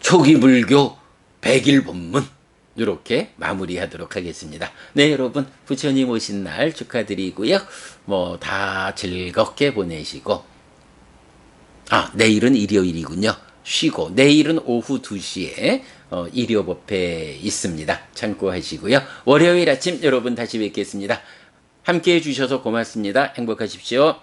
초기 불교 100일 본문 이렇게 마무리하도록 하겠습니다. 네, 여러분 부처님 오신 날 축하드리고요. 뭐 다 즐겁게 보내시고 내일은 일요일이군요. 쉬고 내일은 오후 2시에 일요법회 있습니다. 참고하시고요. 월요일 아침 여러분 다시 뵙겠습니다. 함께해 주셔서 고맙습니다. 행복하십시오.